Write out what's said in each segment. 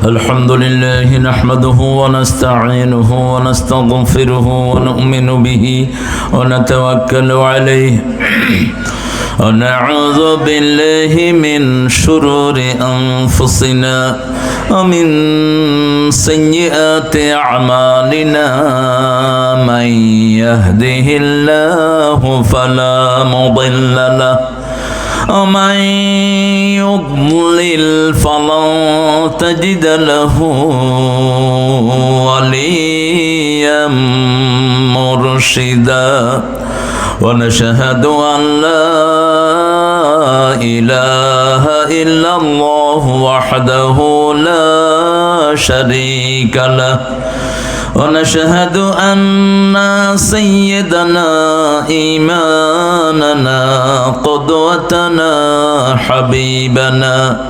الحمد لله نحمده ونستعينه ونستغفره ونؤمن به ونتوكل عليه ونعوذ بالله من شرور أنفسنا ومن سيئات أعمالنا من يهده الله فلا مضل له ومن يضلل فلن تجد له وليا مرشدا ونشهد أن لا إله إلا الله وحده لا شريك له ونشهد أن سيدنا إمامنا قدوتنا حبيبنا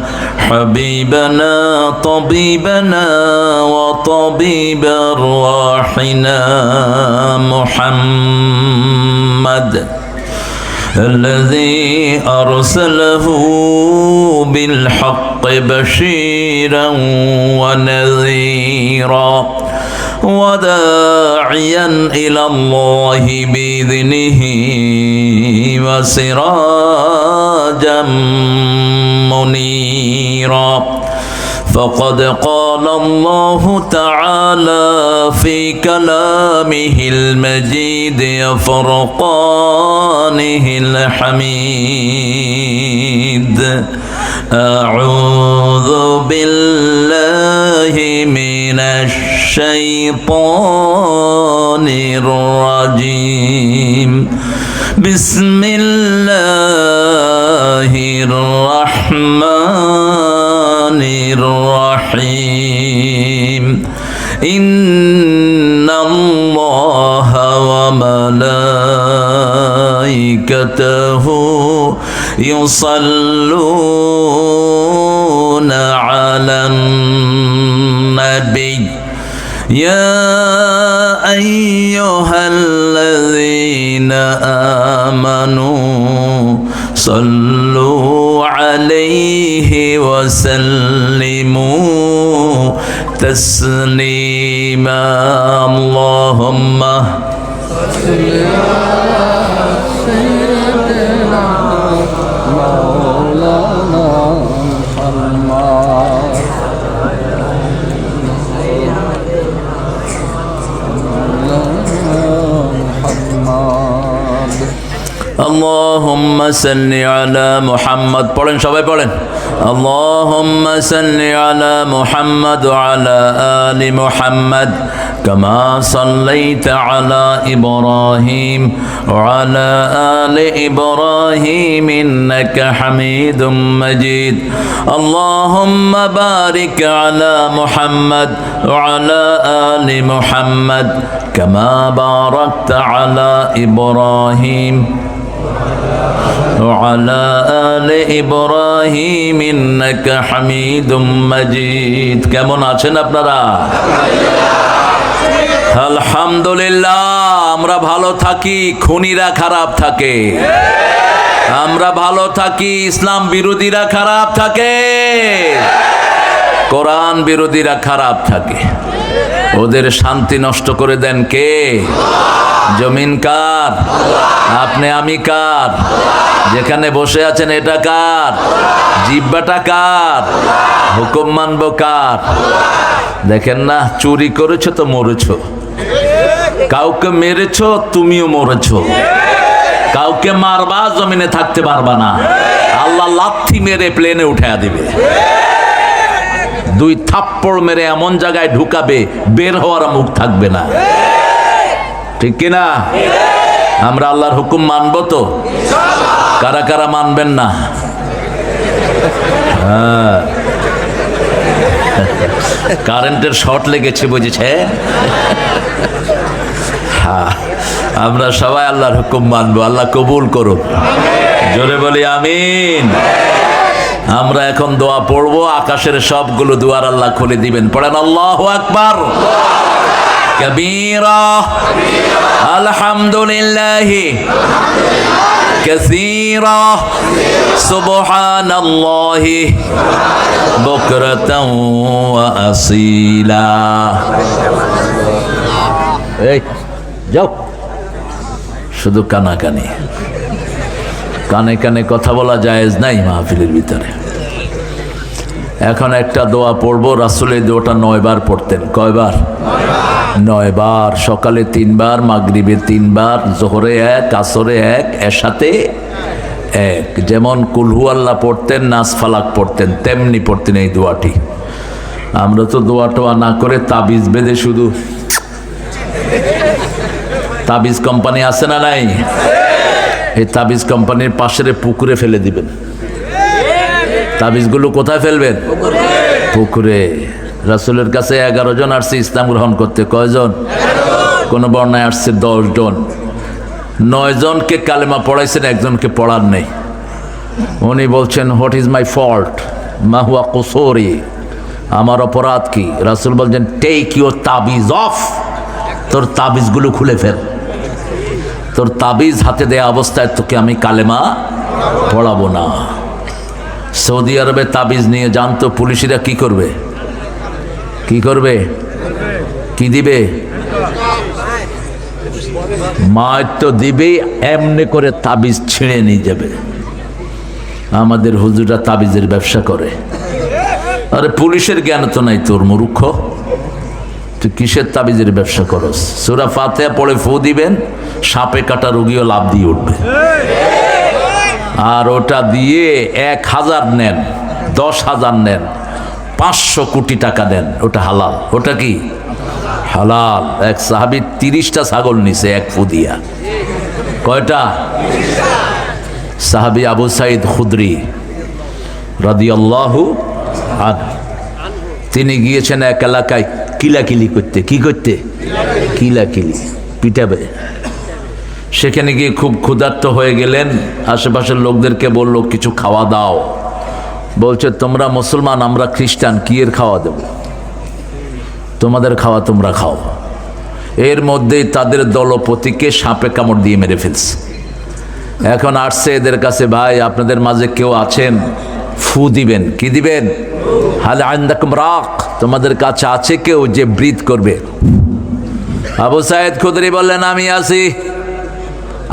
طبيبنا وطبيب أرواحنا محمد الذي أرسله بالحق بشيرا ونذيرا وداعيا إلى الله بإذنه وسراجا منيرا فقد قال الله تعالى في كلامه المجيد وفرقانه الحميد أعوذ بالله من الشيطان الرجيم بسم الله الرحمن الرحيم إن الله وملائكته يصلون على النبي يا أيها الذين آمنوا صلوا عليه وسلموا تسليما اللهم صل على سيدنا مولانا محمد اللهم صل على محمد পড়েন সবাই পড়েন اللهم صل على محمد وعلى آل محمد كما صليت على إبراهيم وعلى آل إبراهيم إنك حميد مجيد اللهم بارك على محمد وعلى آل محمد كما باركت على إبراهيم وعلى آل إبراهيم إنك حميد مجيد কেমন আছেন আপনারা আলহামদুলিল্লাহ আমরা ভালো থাকি খুনিরা খারাপ থাকে আমরা ভালো থাকি ইসলাম বিরোধীরা খারাপ থাকে কোরআন বিরোধীরা খারাপ থাকে ওদের শান্তি নষ্ট করে দেন কে জমিন কার আপনি আমি কার যেখানে বসে আছেন এটা কার জিহ্বাটা কার হুকুম মানবো কার দেখেন না চুরি করেছো তো মরেছো কাউকে মেরেছো তুমিও মরেছো কাউকে মারবা জমিনে থাকতে পারবা না আল্লাহ লাথি মেরে প্লেনে উঠায়া দিবে দুই থাপ্পড় মেরে এমন জায়গায় ঢুকাবে বের হওয়ার মুখ থাকবে না ঠিক কিনা আমরা আল্লাহর হুকুম মানবো তো কারা কারা মানবেন না কারেন্টের শর্ট লেগেছে বুঝেছে আমরা সবাই আল্লাহর হুকুম মানবো আল্লাহ কবুল করুন জোরে বলি আমিন আমরা এখন দোয়া পড়বো আকাশের সবগুলো দুয়ার আল্লাহ খুলে দিবেন পড়েন আল্লাহু আকবার কবীরা আলহামদুলিল্লাহ কাসীরা সুবহানাল্লাহি বুকরাতাও ওয়া আসীলা। এই যাও, শুধু কানাকানি, কানে কানে কথা বলা জায়েজ নাই মাহফিলের ভিতরে। এখন একটা দোয়া পড়বো, রাসূলের দোয়াটা 9 বার পড়তেন। কয়বার? 9 বার। সকালে 3 বার, মাগরিবে 3 বার, জোহরে 1, আসরে 1, এশাতে 1। যেমন কুল হু আল্লাহ পড়তেন, নাস ফালাক পড়তেন, তেমনি পড়তেন এই দোয়াটি। আমরা তো দোয়া টোয়া না করে তাবিজ বেঁধে, শুধু তাবিজ কোম্পানি আছে না নাই, এই তাবিজ কোম্পানির পাশের পুকুরে ফেলে দিবেন। তাবিজগুলো কোথায় ফেলবেন? পুকুরে। রাসূলের কাছে 11 জন আসছে ইসলাম গ্রহণ করতে। কয়জন? কোন বর্ণায় আসছে 10 জন। 9 জনকে কালেমা পড়াইছেন, একজনকে পড়ার নেই। উনি বলছেন, হোয়াট ইজ মাই ফল্ট, মা হুয়া কুসুরি, আমার অপরাধ কি? রাসূল বলছেন, টেক ইউর তাবিজ অফ, তোর তাবিজগুলো খুলে ফেল। তোর তাবিজ হাতে দেয়া অবস্থায় তোকে আমি কালেমা পড়াবো না। সৌদি আরবে তাবিজ নিয়ে জানতো পুলিশরা কি করবে? কি করবে? কি দিবে? মার তো দিবেই, এমনি করে তাবিজ ছিঁড়ে নিয়ে যাবে। আমাদের হুজুররা তাবিজের ব্যবসা করে। আরে পুলিশের জ্ঞান তো নাই তোর, মূর্খ। তুই কিসের তাবিজের ব্যবসা করস? সূরা ফাতিহা পড়ে ফু দিবেন, সাপে কাটা রোগীও লাভ দিয়ে উঠবে। আর ওটা দিয়ে 1000 নেন, 10,000 নেন, 500 কোটি টাকা দেন, ওটা হালাল। ওটা কি হালাল? এক সাহাবী 30টা ছাগল নিছে এক ফু দিয়া। কয়টা? সাহাবী আবু সাঈদ খুদরি রাদিয়াল্লাহু আনহু, তিনি গিয়েছেন এক এলাকায় কিলাকিলি করতে। কি করতে? কিলাকিলি, পিটাবে। সেখানে গিয়ে খুব ক্ষুধার্ত হয়ে গেলেন। আশেপাশের লোকদেরকে বলল, কিছু খাওয়া দাও। বলছে, তোমরা মুসলমান, আমরা খ্রিস্টান, কি এর খাওয়া দেব? তোমাদের খাওয়া তোমরা খাও। এর মধ্যেই তাদের দলপতিকে সাপে কামড় দিয়ে মেরে ফেলছে। এখন আসছে এদের কাছে, ভাই আপনাদের মাঝে কেউ আছেন, ফু দিবেন। কি দিবেন? হাল আনদাকুম রাক, তোমাদের কাছে আছে কেউ যে ব্রিথ করবে? আবু সাঈদ খুদরি বললেন, আমি আছি।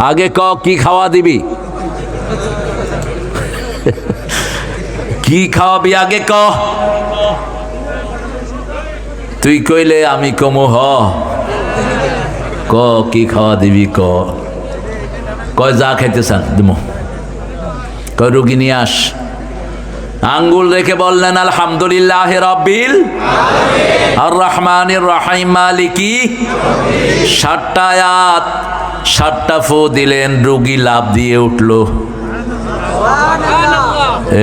আগে ক, কি খাওয়া দিবি? কি খাওয়াবি আগে ক। তুই কইলে আমি কমু। হ ক, কি খাওয়া দিবি ক। কয় যা খাইতে চান দিমু। কয় রুগী নিয়ে আস। আঙ্গুল রেখে বললেন, আলহামদুলিল্লাহ রাব্বিল আর রহমানির রহিম মালিকি। 7টা আয়াত, 7টা ফু দিলেন, রোগী লাভ দিয়ে উঠল।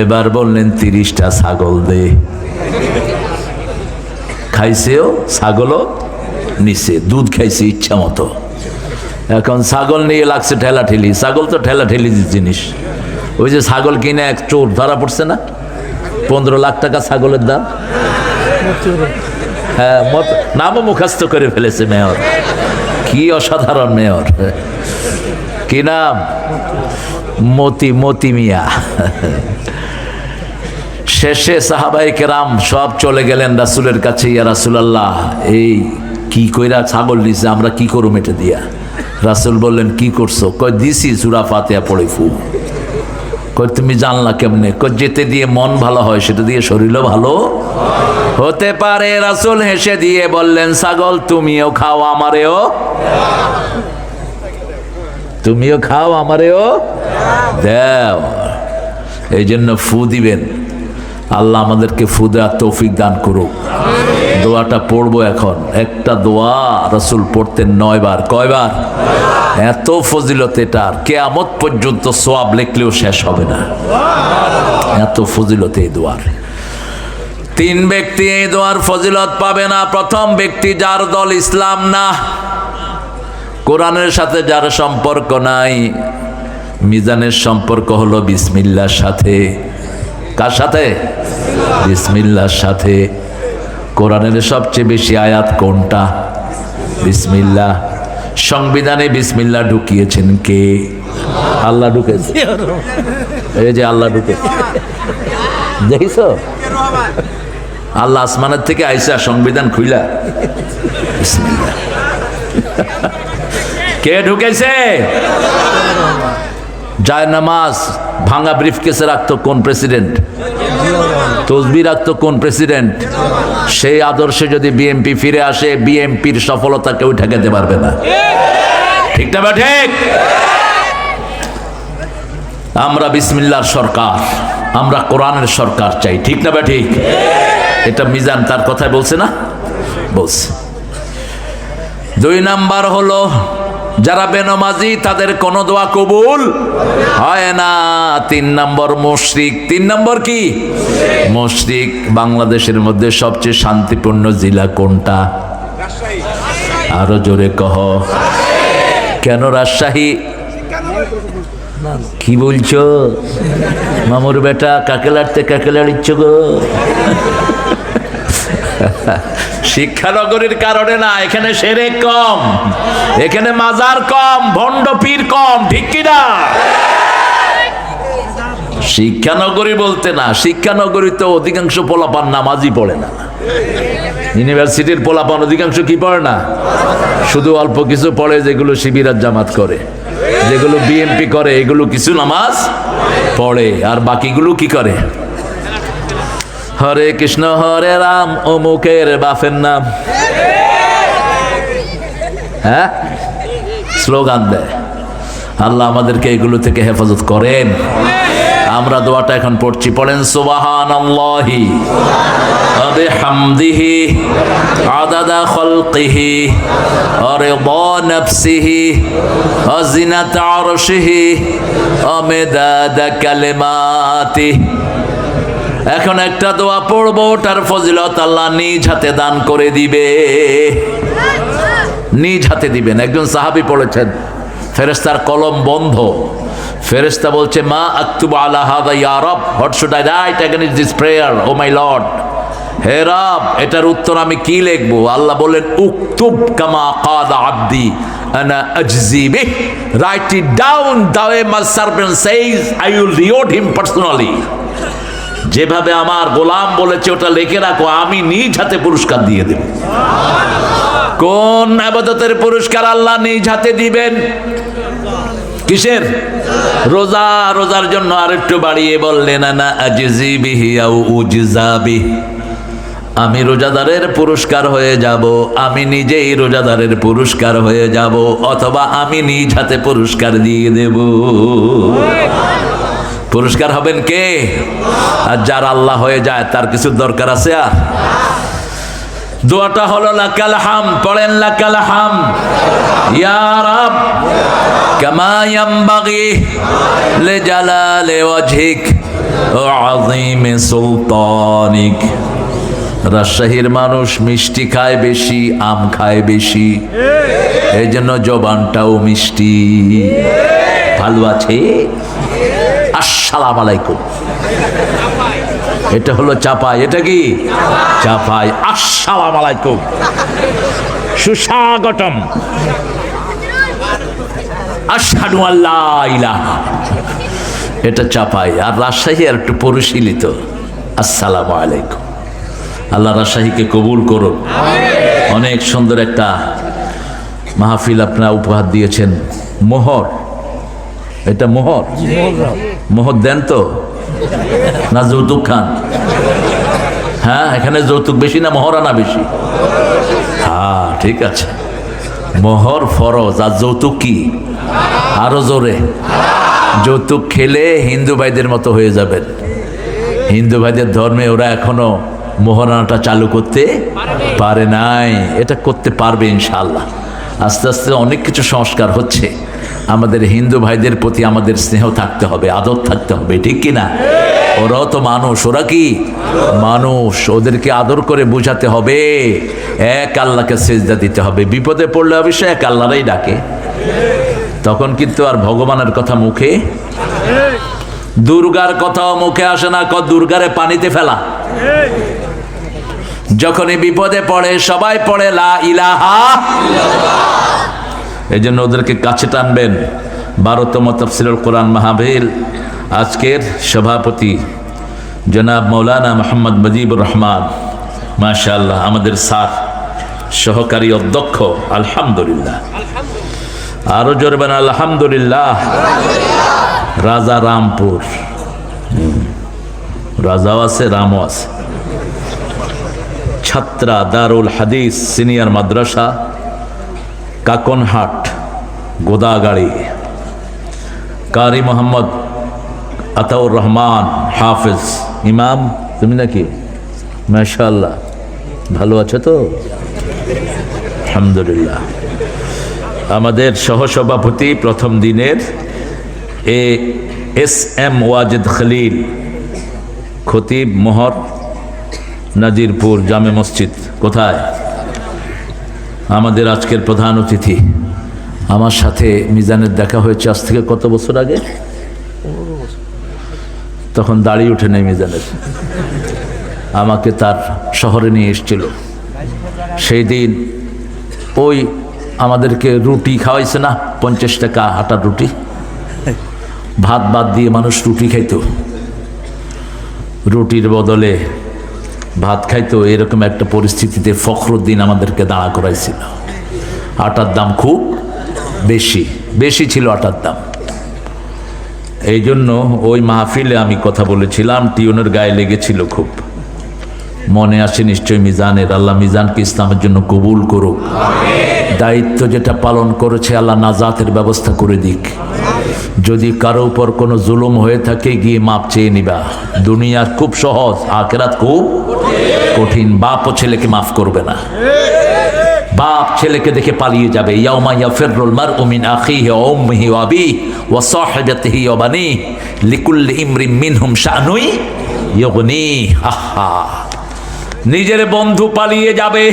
এবার বললেন, 30টা ছাগল দে। খাইছেও, ছাগলও নিছে, দুধ খাইছে ইচ্ছা মতো। এখন ছাগল নিয়ে লাগছে ঠেলাঠেলি। ছাগল তো ঠেলাঠেলি জিনিস। ওই যে ছাগল কিনে এক চোর ধরা পড়ছে না, 15 লাখ টাকা ছাগলের দাম। হ্যাঁ, নামও মুখস্থ করে ফেলেছে মেয়র। কি অসাধারণ মেয়র! কি নাম? মতি মিয়া। শেষে সাহাবায়ে কেরাম সব চলে গেলেন রাসূলের কাছে। ইয়া রাসূলুল্লাহ, এই কি কইরা ছাগল নিছে, আমরা কি করব এটা দিয়া? রাসূল বললেন, কি করছো? কয় দিছি সূরা ফাতিহা পড়ে ফু। কয় তুমি জানলা কেমনে? কয় যেতে দিয়ে মন ভালো হয়, সেটা দিয়ে শরীরও ভালো হতে পারে। রাসূল হেসে দিয়ে বললেন, ছাগল তুমিও খাও, আমারেও তুমিও খাও, আমারেও দাও। এই জন্য ফু দিবেন। আল্লাহ আমাদেরকে ফু দেওয়ার তৌফিক দান করুক। দোয়াটা পড়বো এখন। একটা দোয়া রাসূল পড়তেন 9 বার। কয়বার? এত ফজিলত এটার, কিয়ামত পর্যন্ত সওয়াব লিখলেও শেষ হবে না। এত ফজিলত এই দোয়ার। 3 ব্যক্তি এই দোয়ার ফজিলত পাবে না। প্রথম ব্যক্তি, যার দল ইসলাম না, কোরআনের সাথে যার সম্পর্ক নাই। মিজানের সম্পর্ক হলো বিসমিল্লাহর সাথে। কার সাথে? বিসমিল্লাহর সাথে। কোরআনের সবচেয়ে বেশি আয়াত কোনটা? বিসমিল্লাহ। সংবিধানে বিসমিল্লাহ ঢুকিয়েছেন কে? আল্লাহ ঢুকেছে, এই যে আল্লাহ ঢুকেছে, দেখিস আল্লাহ আসমানের থেকে আইসা সংবিধান খুইলা। বিসমিল্লাহ। কে ঢুকেছে? জায়নামাজ ভাঙা ব্রিফকেসে রাখতো কোন প্রেসিডেন্ট? তসবিহ রাখতো কোন প্রেসিডেন্ট? সেই আদর্শে যদি বিএনপি ফিরে আসে, বিএনপির সফলতা কেউ ঠেকাতে পারবে না। ঠিক না বা ঠিক? আমরা বিসমিল্লাহর সরকার, আমরা কোরআনের সরকার চাই। ঠিক না বা ঠিক? এটা মিজান তার কথায় বলছে না? বলছে। 2 নাম্বার হলো যারা বেনমাজি তাদের কোনো দোয়া কবুল হয় না। 3 নম্বর মুশরিক। 3 নম্বর কি? মুশরিক। বাংলাদেশের মধ্যে সবচেয়ে শান্তিপূর্ণ জেলা কোনটা? আরো জোরে কহ। কেন রাজশাহী? কি বলছো মামুর বেটা? কাকে লাড়তে কাকে লাড়িচ্ছ গো? শিক্ষানগরীর কারণে না, এখানে শিরক কম, এখানে মাজার কম, ভণ্ড পীর কম। ঠিক কিনা? শিক্ষানগরী বলতে না, শিক্ষানগরী তো অধিকাংশ পোলাপান নামাজই পড়ে না। ইউনিভার্সিটির পোলাপান অধিকাংশ কি পড়ে না? শুধু অল্প কিছু পড়ে, যেগুলো শিবির আর জামাত করে, যেগুলো বিএনপি করে, এগুলো কিছু নামাজ পড়ে, আর বাকিগুলো কি করে? হরে কৃষ্ণ হরে রাম, অমুকের বাপের নাম, হ্যাঁ, স্লোগান দেয়। আল্লাহ আমাদেরকে এগুলো থেকে হেফাজত করেন। আমরা দোয়াটা এখন পড়ছি, পড়েন সুবহানাল্লাহি ওয়া বিহামদিহি আদাদা খালকিহি ওয়া রিদা নাফসিহি ওয়া জিনাতা আরশিহি ওয়া মিদাদা কালিমাতিহি। এখন একটা দোয়া পড়বো, ওটার ফজিলত আল্লাহ নিজ হাতে দান করে দিবে, নিজ হাতে দিবেন। একজন সাহাবী পড়েছেন, ফেরেশতার কলম বন্ধ, ফেরেশতা বলছে মা আকতুবু আলা হাযা ইয়া রব, what should I write against this prayer O my Lord. হে রব, এটার উত্তর আমি কি লিখবো? আল্লাহ বললেন উকতুব কামা ক্বালা আবদি আনা আজজি বিহ, right it down the way my servant সেইজ I will reward him personally. যেভাবে আমার গোলাম বলেছে ওটা লিখে রাখো, আমি নিজ হাতে পুরস্কার দিয়ে দেব। কোন ইবাদতের পুরস্কার আল্লাহ নিজ হাতে দিবেন? কিসের? রোজা। রোজার জন্য আরেকটু বাড়িয়ে বললেন আনা আজজি বিহি আও উজজা বিহি, আমি রোজাদারের পুরস্কার হয়ে যাব, আমি নিজেই রোজাদারের পুরস্কার হয়ে যাব, অথবা আমি নিজ হাতে পুরস্কার দিয়ে দেব। পুরস্কার হবেন কে? আর যার আল্লাহ হয়ে যায় তার কিছু দরকার আছে? আর দোয়াটা হলো লাকাল হামদ। পড়েন লাকাল হামদ ইয়া রব কামা ইয়ানবাগি লিজালালি ওয়াজহিক ওয়া আযীমি সুলতানিক। রাজশাহীর মানুষ মিষ্টি খায় বেশি, আম খায় বেশি, এই জন্য জবানটাও মিষ্টি। ভালো আছে? আসসালামু আলাইকুম। এটা হলো চাপাই। এটা কি? চাপাই। আসসালামু আলাইকুম, সুস্বাগতম, আশহাদু আল্লা ইলাহা, এটা চাপাই। আর রাজশাহী আর একটু পরিশীলিত, আসসালামু আলাইকুম। আল্লাহ রাজশাহীকে কবুল করুন। অনেক সুন্দর একটা মাহফিল আপনারা উপহার দিয়েছেন। মোহর, এটা মোহর, মোহর দেন তো না যৌতুক খান? হ্যাঁ, এখানে যৌতুক বেশি না মোহরানা বেশি? হ্যাঁ ঠিক আছে, মোহর ফরজ, আর যৌতুক কি? আরো জোরে। যৌতুক খেলে হিন্দু ভাইদের মতো হয়ে যাবেন। হিন্দু ভাইদের ধর্মে ওরা এখনো মোহরানাটা চালু করতে পারে নাই, এটা করতে পারবে ইনশাআল্লাহ। আস্তে আস্তে অনেক কিছু সংস্কার হচ্ছে। আমাদের হিন্দু ভাইদের প্রতি আমাদের স্নেহ থাকতে হবে, আদর থাকতে হবে, ঠিক কিনা? ওরাও তো মানুষ, ওরা কি মানুষ, ওদেরকে আদর করে বোঝাতে হবে এক আল্লাহকে সেজদা দিতে হবে। বিপদে পড়লে অবশ্যই এক আল্লাহরাই ডাকে, তখন কিন্তু আর ভগবানের কথা মুখে, দুর্গার কথাও মুখে আসে না। দুর্গারে পানিতে ফেলা। যখনই বিপদে পড়ে সবাই পড়ে লা ইলাহা। এই জন্য ওদেরকে কাছে টানবেন, 12তম তাফসীরুল কোরআন মাহফিল। আজকের সভাপতি জনাব মৌলানা মোহাম্মদ মুজিবুর রহমান, মাশাআল্লাহ, আমাদের স্যার সহকারী অধ্যক্ষ, আলহামদুলিল্লাহ, আরো জোরবেন আলহামদুলিল্লাহ। রাজা রামপুর, রাজাও আছে রামও আছে। ছাত্রা দারুল হাদিস সিনিয়র মাদ্রাসা কাকনহাট গোদাগাড়ি, কারি মোহাম্মদ আতাউর রহমান হাফেজ ইমাম, তুমি নাকি? মাশাআল্লাহ, ভালো আছো তো? আলহামদুলিল্লাহ। আমাদের সহসভাপতি প্রথম দিনের এস.এম. ওয়াজেদ খলিল, খতিব মোহর, নাজিরপুর জামে মসজিদ। কোথায়? আমাদের আজকের প্রধান অতিথি। আমার সাথে মিজানের দেখা হয়েছে আজ থেকে কত বছর আগে? তখন দাঁড়িয়ে ওঠে নাই মিজানের। আমাকে তার শহরে নিয়ে এসেছিল। সেই দিন ওই আমাদেরকে রুটি খাওয়াইছে না, 50 টাকা আটার রুটি, ভাত বাদ দিয়ে মানুষ রুটি খাইতো, রুটির বদলে ভাত খাইতো। এরকম একটা পরিস্থিতিতে ফখরুদ্দিন আমাদেরকে দাঁড়া করাইছিল। আটার দাম খুব বেশি ছিল আটার দাম। এই জন্য ওই মাহফিলে আমি কথা বলেছিলাম, টিউনের গায়ে লেগেছিল খুব, মনে আসে নিশ্চয় মিজানের। আল্লাহ মিজানকে ইসলামের জন্য কবুল করুক। দায়িত্ব যেটা পালন করেছে আল্লাহ নাজাতের ব্যবস্থা করে দিক। যদি কারো উপর কোনো জুলুম হয়ে থাকে গিয়ে মাপ চেয়ে নিবা। দুনিয়া খুব সহজ, আখিরাত খুব কঠিন। বাপও ছেলেকে মাফ করবে না, বাপ ছেলেকে দেখে পালিয়ে যাবে। ইয়াউমা ইয়াফিরুল মারউ মিন আখিহি ওয়া উম্মিহি ওয়া আবিহি ওয়া সাহিবাতিহি ওয়া বানিহি লিকুল্লি ইমরিন মিনহুম শানুই ইউগনি। আহা, নিজের বন্ধু পালিয়ে যাবে,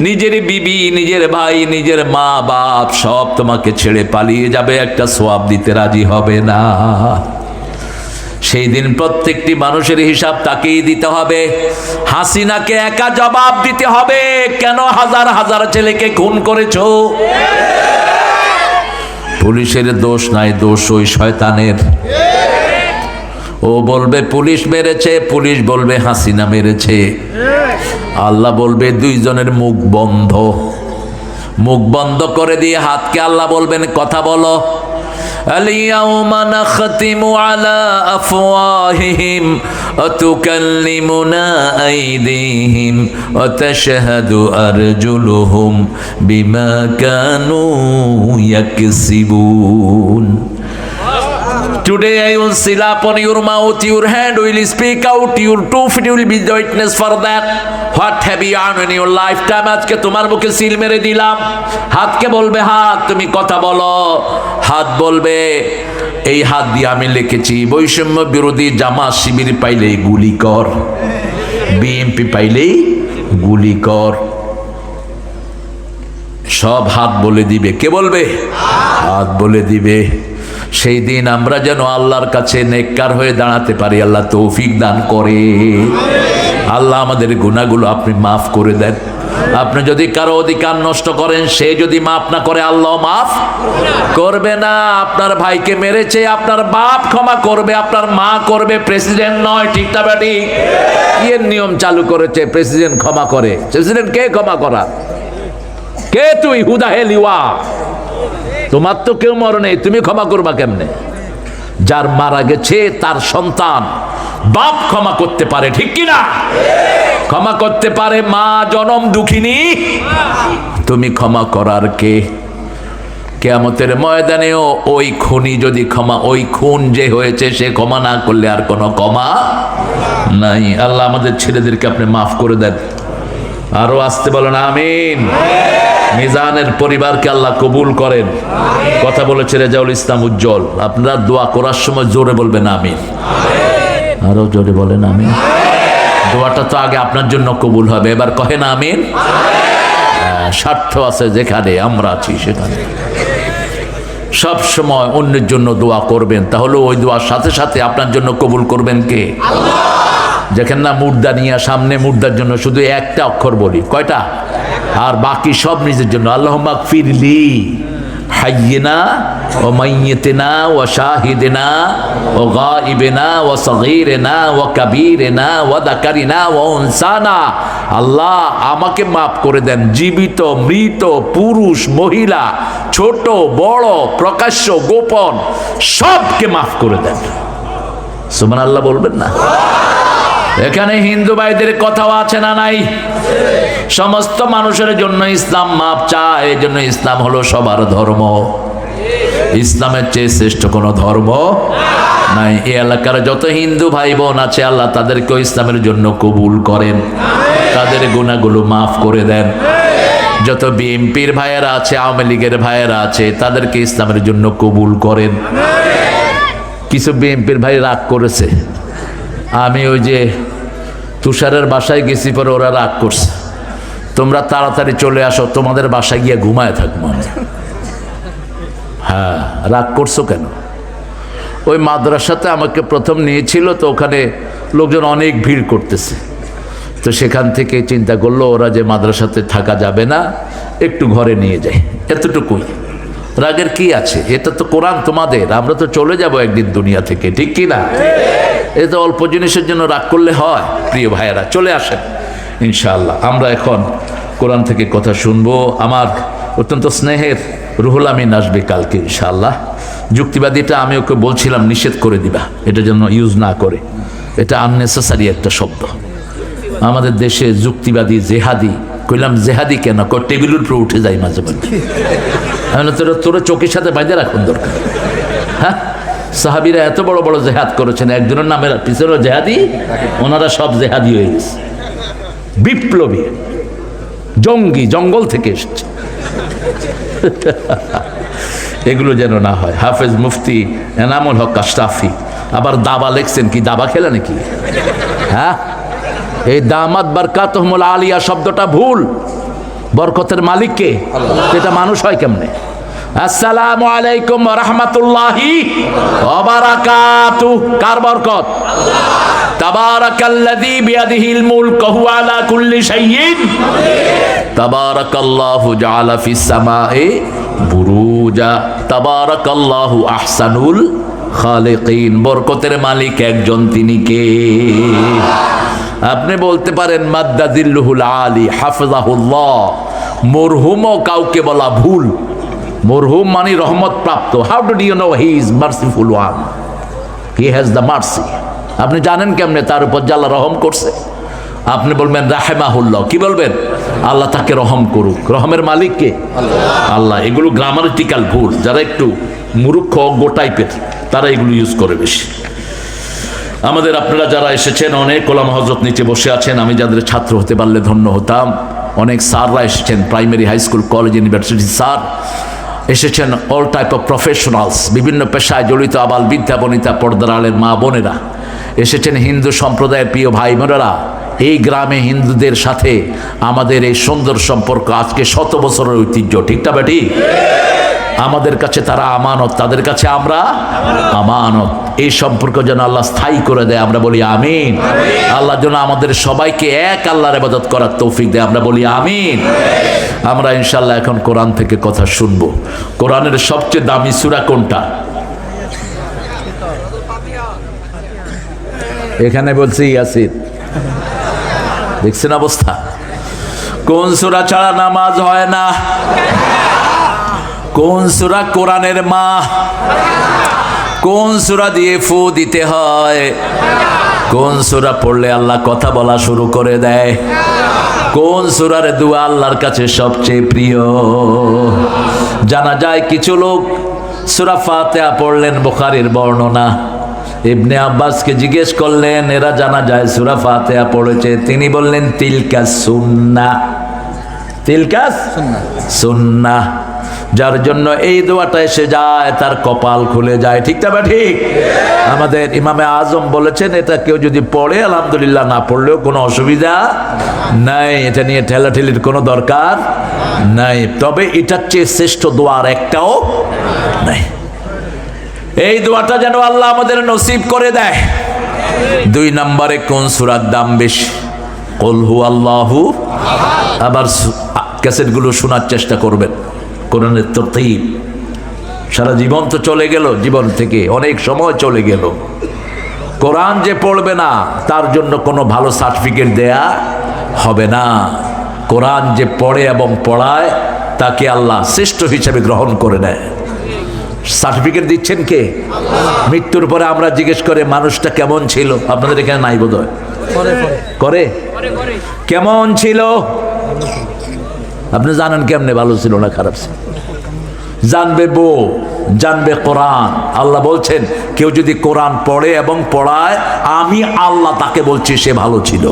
নিজের বিবি, নিজের ভাই, নিজের মা বাপ সব তোমাকে ছেড়ে পালিয়ে যাবে, একটা সওয়াব দিতে রাজি হবে না। সেই দিন প্রত্যেকটি মানুষের হিসাব তাকেই দিতে হবে। হাসিনাকে একা জবাব দিতে হবে, কেন হাজার হাজার ছেলেকে খুন করেছো? পুলিশের দোষ নাই, দোষ ওই শয়তানের। ও বলবে পুলিশ মেরেছে, পুলিশ বলবে হাসিনা মেরেছে। আল্লাহ বলবে দুইজনের মুখ বন্ধ। মুখ বন্ধ করে দিয়ে হাতকে আল্লাহ বলবেন কথা বলো। আল-ইয়াওমা নাখতিমু আলা আফওয়াহিহিম ওয়া তুকাল্লিমুনা আইদিহিম ওয়া তাশহাদু আরজুলুহুম বিমা Kanu ইয়াকসিবুন। Today I will seal upon your mouth, your hand will speak out, your two feet will be the witness for that. What have you done in your lifetime? আজকে তোমার মুখে সিল মেরে দিলাম। হাতকে বলবে হাত তুমি কথা বলো। হাত বলবে এই হাত দিয়ে আমি লিখেছি বৈষম্য বিরোধী জামাত শিবির পাইলেই গুলি কর, বিএনপি পাইলেই গুলি কর। সব হাত বলে দিবে। কে বলবে? হাত বলে দিবে। সেই দিন আমরা যেন আল্লাহর কাছে নেককার হয়ে দাঁড়াতে পারি, আল্লাহ তৌফিক দান করে। আল্লাহ আমাদের গুনাহগুলো আপনি মাফ করে দেন। আপনি যদি কারো অধিকার নষ্ট করেন, সে যদি মাফ না করে আল্লাহ মাফ করবে না। আপনার ভাইকে মেরেছে, আপনার বাপ ক্ষমা করবে, আপনার মা করবে, প্রেসিডেন্ট নয়। ঠিক না বেটি? এর নিয়ম চালু করেছে, প্রেসিডেন্ট ক্ষমা করে। প্রেসিডেন্ট কে ক্ষমা করা? কে তুই? হুদা হে লিওয়া, তোমার তো কেউ মরে নেই, তুমি ক্ষমা করবা কেমনে? যার মারা গেছে তার সন্তান বাপ ক্ষমা করতে পারে, ঠিক কিনা? ক্ষমা করতে পারে মা জনম দুঃখিনী, তুমি ক্ষমা করার কে? কিয়ামতের ময়দানেও ওই খুনি যদি ক্ষমা, ওই খুন যে হয়েছে সে ক্ষমা না করলে আর কোনো ক্ষমা নাই। আল্লাহ আমাদের ছেলেদেরকে আপনি মাফ করে দেন। আরো আসতে বলেন আমিন। মিজানের পরিবারকে আল্লাহ কবুল করেন। কথা বলেছে রেজাউল ইসলাম উজ্জ্বল। আপনারা দোয়া করার সময় জোরে বলবেন আমিন। আরো জোরে বলেন আমিন। দোয়াটা তো আগে আপনার জন্য কবুল হবে, এবার কহেন আমিন। স্বার্থ আছে যেখানে, আমরা আছি সেখানে। সব সময় অন্যের জন্য দোয়া করবেন, তাহলে ওই দোয়ার সাথে সাথে আপনার জন্য কবুল করবেন কে? যেখানে না মুর্দা নিয়ে সামনে, মুর্দার জন্য শুধু একটা অক্ষর বলি, কয়টা? আর বাকি সব নিজের জন্য। আল্লাহুম্মা গফিরলি হাইয়িনা ওয়া মাইয়িতিনা ওয়া শাহিদিনা ওয়া গায়িবিনা ওয়া সগীরিনা ওয়া কাবীরিনা ওয়া যাকারিনা ওয়া উনসানা। আল্লাহ আমাকে মাফ করে দেন, জীবিত মৃত পুরুষ মহিলা ছোট বড় প্রকাশ্য গোপন সবকে মাফ করে দেন। সুবহানাল্লাহ বলবেন না? এখানে হিন্দু ভাইদের কথাও আছে না নাই? সমস্ত মানুষের জন্য ইসলাম মাপ চায়, এই জন্য ইসলাম হলো সবার ধর্ম। ইসলামের চেয়ে শ্রেষ্ঠ কোনো ধর্ম নাই। এই এলাকার যত হিন্দু ভাই বোন আছে আল্লাহ তাদেরকেও ইসলামের জন্য কবুল করেন, তাদের গুনাহগুলো মাফ করে দেন। যত বিএনপির ভাইয়েরা আছে, আওয়ামী লীগের ভাইয়েরা আছে, তাদেরকে ইসলামের জন্য কবুল করেন। কিছু বিএনপির ভাই রাগ করেছে, আমি ওই যে তুষারের বাসায় গেছি, পরে ওরা রাগ করছে, তোমরা তাড়াতাড়ি চলে আসো, তোমাদের বাসায় গিয়ে ঘুমায় থাকবো। হ্যাঁ, রাগ করছো কেন? ওই মাদ্রাসাতে আমাকে প্রথম নিয়েছিল, তো ওখানে লোকজন অনেক ভিড় করতেছে, তো সেখান থেকে চিন্তা করলো ওরা যে মাদ্রাসাতে থাকা যাবে না, একটু ঘরে নিয়ে যায়, এতটুকুই। রাগের কি আছে? এটা তো কোরআন তোমাদের, আমরা তো চলে যাব একদিন দুনিয়া থেকে, ঠিক কি না? এটা অল্প জিনিসের জন্য রাগ করলে হয়? প্রিয় ভাইয়েরা, চলে আসেন ইনশাআল্লাহ। আমরা এখন কোরআন থেকে কথা শুনবো। আমার অত্যন্ত স্নেহের রুহুল আমিন আসবে কালকে ইনশাআল্লাহ। যুক্তিবাদীটা আমি ওকে বলছিলাম নিষেধ করে দিবা, এটা যেন ইউজ না করে, এটা আননেসেসারি একটা শব্দ। আমাদের দেশে যুক্তিবাদী জেহাদি, কইলাম জেহাদি কেন? টেবিলের উপরে উঠে যায় মাঝে মাঝে। আমি তোরা চোখের সাথে বাইরে রাখুন দরকার। হ্যাঁ, সাহাবীরা এত বড় বড় জেহাদ করেছেন, একজনের নামের পিছনে জেহাদি, ওনারা সব জেহাদি হয়ে গেছে, বিপ্লবী জঙ্গি, জঙ্গল থেকে এসেছে। এগুলো যেন না হয়। হাফেজ মুফতি এনামুল হক কাশরাফি আবার দাবা লেখছেন, কি দাবা খেলা নাকি? হ্যাঁ, এই দামাত বারকাতুহুমুল আলিয়া শব্দটা ভুল। বরকতের মালিক কে? এটা মানুষ হয় কেমনে? আসসালামু আলাইকুম ওয়া রাহমাতুল্লাহি ওয়া বারাকাতুহু। কার বরকত? তাবারাকাল্লাযী বিয়াদিহিল মুলক ওয়া হুয়া আলা কুল্লি শাইইন তাবারাকাল্লাহু জাআলা ফিস সামাই বুরুজা তাবারাকাল্লাহু আহসানুল খালিকিন। বরকতের মালিক একজন, তিনি কে? আপনি বলতে পারেন মাদ্দাজিল্লুহুল আলী হাফিজাহুল্লাহ, মরহুমও কাউকে বলা ভুল। মরহুম মানে রহমত প্রাপ্ত। How do you know he is merciful one? He has the mercy. আপনি জানেন কেমনে তার উপর যে আল্লাহ রহম করছে? আপনি বলবেন রাহেমাহুল্লাহ, কি বলবেন? আল্লাহ তাকে রহম করুক। রহমের মালিক কে? আল্লাহ। এগুলো গ্রামারিটিক্যাল ভুল, যারা একটু মূর্খ অজ্ঞ টাইপের তারা এগুলো ইউজ করে বেশি। আমাদের আপনারা যারা এসেছেন, অনেক ওলামা হযরত নিচে বসে আছেন, আমি যাদের ছাত্র হতে পারলে ধন্য হতাম। অনেক স্যাররা এসেছেন, primary, high school, college, university sir এসেছেন, অল টাইপ অফ প্রফেশনালস, বিভিন্ন পেশায় জড়িত আবাল বৃদ্ধা বনিতা, পর্দার আলের মা বোনেরা এসেছেন, হিন্দু সম্প্রদায়ের প্রিয় ভাই বোনেরা। এই গ্রামে হিন্দুদের সাথে আমাদের এই সুন্দর সম্পর্ক আজকে 100 বছরের ঐতিহ্য, ঠিক না বেটি? আমাদের কাছে তারা আমানত, তাদের কাছে আমরা আমানত। এই সম্পর্ক যেন আল্লাহ স্থায়ী করে দেয়, আমরা বলি আমিন। আল্লাহ যেন আমাদের সবাইকে এক আল্লাহর ইবাদত করার তৌফিক দেয়, আমরা বলি আমিন। আমরা ইনশাআল্লাহ এখন কোরআন থেকে কথা শুনবো। কোরআনের সবচেয়ে দামি সূরা কোনটা? এখানে বলছি ইয়াসিন। দেখছেন অবস্থা? কোন সূরা ছাড়া নামাজ হয় না? কোন সূরা কোরআনের মা? কোন সূরা দিয়ে ফু দিতে হয়? কোন সূরা পড়লে আল্লাহ কথা বলা শুরু করে দেয়? কোন সূরার দোয়া আল্লাহর কাছে সবচেয়ে প্রিয়? জানা যায় কিছু লোক সূরা ফাতিহা পড়লেন, বুখারীর বর্ণনা। ইবনে আব্বাসকে জিজ্ঞেস করলেন, এরা জানা যায় সূরা ফাতিহা পড়েছে, তিনি বললেন তিলকা সুন্নাহ, তিলকা সুন্নাহ। যার জন্য এই দোয়াটা এসে যায় তার কপাল খুলে যায়, ঠিক না? ঠিক। আমাদের ইমামে আজম বলেছেন, এটা কেউ যদি পড়ে আলহামদুলিল্লাহ, না পড়লেও কোনো অসুবিধা নাই, এটা নিয়ে ঠেলাঠেলির কোনো দরকার নাই। তবে এটার চেয়ে শ্রেষ্ঠ দোয়ার একটাও নাই। এই দোয়াটা যেন আল্লাহ আমাদের নসিব করে দেয়। 2 নম্বরে কোন সূরার দাম বেশি? কুল হুয়াল্লাহু। আবার ক্যাসেটগুলো শোনার চেষ্টা করবেন, কোরআনের তরতিব সারা জীবন তো চলে গেল, জীবন থেকে অনেক সময় চলে গেল। কোরআন যে পড়বে না তার জন্য কোনো ভালো সার্টিফিকেট দেয়া হবে না। কোরআন যে পড়ে এবং পড়ায় তাকে আল্লাহ শ্রেষ্ঠ হিসেবে গ্রহণ করে নেয়। সার্টিফিকেট দিচ্ছেন কে? মৃত্যুর পরে আমরা জিজ্ঞেস করে মানুষটা কেমন ছিল, আপনাদের এখানে নাই বোধ হয় করে, কেমন ছিল আপনি জানেন কেমনে, ভালো ছিল না খারাপ ছিল? জানবে বউ, জানবে কোরআন। আল্লাহ বলছেন কেউ যদি কোরআন পড়ে এবং পড়ায়, আমি আল্লাহ তাকে বলছি সে ভালো ছিল।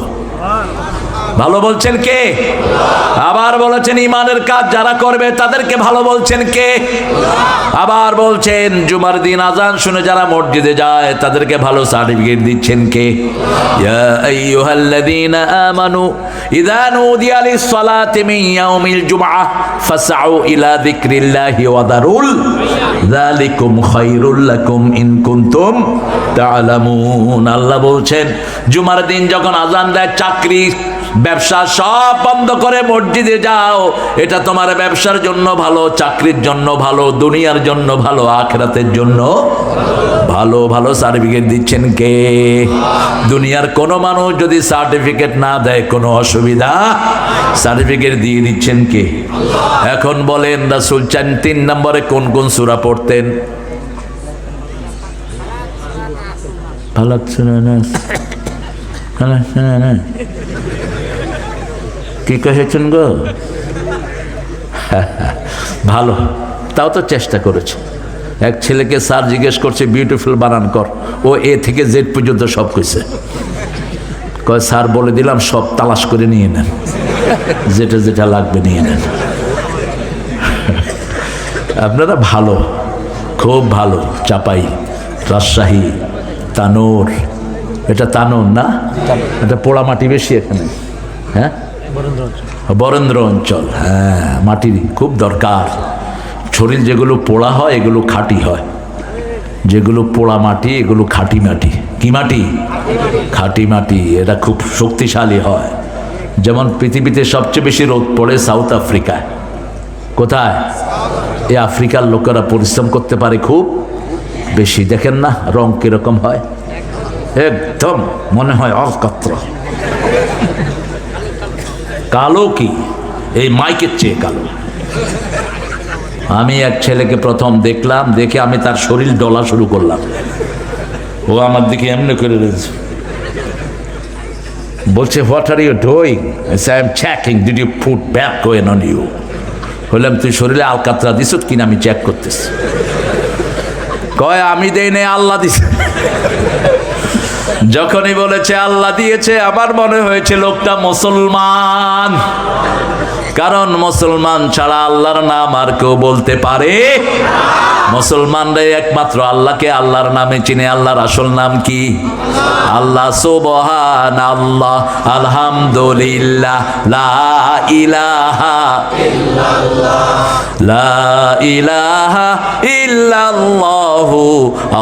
ভালো বলছেন কে? আবার বলেছেন ইমানের কাজ যারা করবে তাদেরকে ভালো বলছেন কে? আবার বলছেন জুমার দিন আজান শুনে যারা মসজিদে যায় তাদেরকে ভালো সার্টিফিকেট দিচ্ছেন কে? ইয়া আইয়ুহাল্লাযীনা আমানু ইযা নুদিয়া লিস-সালাতি মিন ইয়াউমিল জুমআহ ফাসআউ ইলা যিকরিল্লাহি ওয়া দারুল যালিকুম খায়রুল লাকুম ইন কুনতুম তা'লামুন। আল্লাহ বলছেন জুমার দিন যখন আজান দেয়, চাকরি ব্যবসা সব বন্ধ করে মসজিদে যাও, এটা তোমার ব্যবসার জন্য ভালো, চাকরির জন্য ভালো, দুনিয়ার জন্য ভালো, আখিরাতের জন্য ভালো। ভালো সার্টিফিকেট দিচ্ছেন কে? দুনিয়ার কোন মানুষ যদি সার্টিফিকেট না দেয় কোনো অসুবিধা, সার্টিফিকেট দিয়ে দিচ্ছেন কে? এখন বলেন রাসূল 3 নম্বরে কোন কোন সূরা পড়তেন? কি কহেছেন গো? ভালো, তাও তো চেষ্টা করেছে। এক ছেলেকে স্যার জিজ্ঞেস করছে বিউটিফুল বানান কর, ও এ থেকে জেড পর্যন্ত সব কইছে। কয় স্যার বলে দিলাম সব তালাশ করে নিয়ে নেন, যেটা যেটা লাগবে নিয়ে নেন। আপনারা ভালো, খুব ভালো। চাপাই, রাজশাহী, তানোর, এটা তানোর না, এটা পোড়া মাটি বেশি এখানে। হ্যাঁ, বরেন্দ্র অঞ্চল। হ্যাঁ, মাটির খুব দরকার। শরীর যেগুলো পোড়া হয় এগুলো খাঁটি হয়, যেগুলো পোড়া মাটি এগুলো খাঁটি মাটি। কি মাটি? খাঁটি মাটি। এটা খুব শক্তিশালী হয়। যেমন পৃথিবীতে সবচেয়ে বেশি রোদ পড়ে সাউথ আফ্রিকায়। কোথায়? এই আফ্রিকার লোকেরা পরিশ্রম করতে পারে খুব বেশি। দেখেন না রং কিরকম হয়, একদম মনে হয় অলকাত্র কালো, কি এই মাইকের চেয়ে কালো। আমি এক ছেলেকে প্রথম দেখলাম, দেখে আমি তার শরীর ডলা শুরু করলাম। ও আমার দিকে এমনি করে রয়েছে, বলছে what are you doing? I am checking, did you put back গোয়েন অন ইউ? বললাম তুই শরীরে আলকাতরা দিস কিনা আমি চেক করতেছি। কয় আমি দেই নাই, আল্লাহ দিছে। যখনই বলেছে আল্লাহ দিয়েছে, আমার মনে হয়েছে লোকটা মুসলমান। কারণ মুসলমান ছাড়া আল্লাহর নাম আর কেউ বলতে পারে? মুসলমানরাই একমাত্র আল্লাহকে আল্লাহর নামে চিনে। আল্লাহর আসল নাম কি? আল্লাহ। সুবহানাল্লাহ, আলহামদুলিল্লাহ, লা ইলাহা ইল্লাল্লাহ, লা ইলাহা ইল্লাল্লাহু,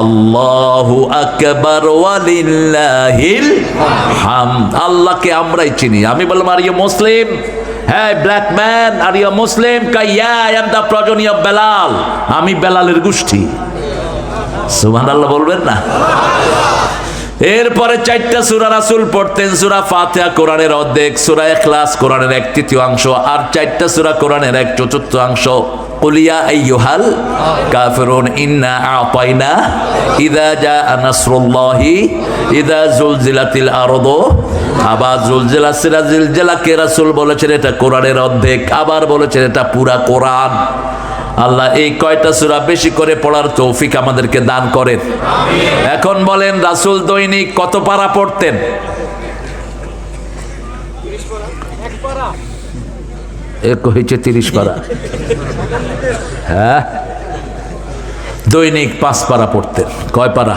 আল্লাহু আকবার, ওয়ালিল্লাহিল হামদ। আল্লাহকে আমরাই চিনি। আমি বললাম are you Muslim? Hey black man, are you a Muslim? Yeah, I am the progeny of Belal. আমি বেলালের গোষ্ঠী। সুবহানাল্লাহ বলবেন না? এরপরে 4টা সূরা রাসূল পড়তেন। সূরা ফাতিহা কোরআনের অর্ধেক, সূরা ইখলাস কোরআনের 1/3 আর 4টা সূরা কোরআনের 1/4। কুল ইয়া আইয়ুহাল কাফিরুন ইন্না আ'তাইনা, ইযা জাআ নাসরুল্লাহি, ইযা জুলজিলাতিল আরদু। আবার জুলজিলা সিরা জিলজিলাকে রাসূল বলেছেন এটা কোরআনের অর্ধেক, আবার বলেছেন এটা পুরা কোরআন। আল্লাহ এই কয়টা সূরা বেশি করে পড়ার তৌফিক আমাদেরকে দান করেন। এখন বলেন রাসূল দৈনিক কত পারা পড়তেন? এক হয়েছে 30 পারা। হ্যাঁ, দৈনিক 5 পারা পড়তেন। কয় পারা?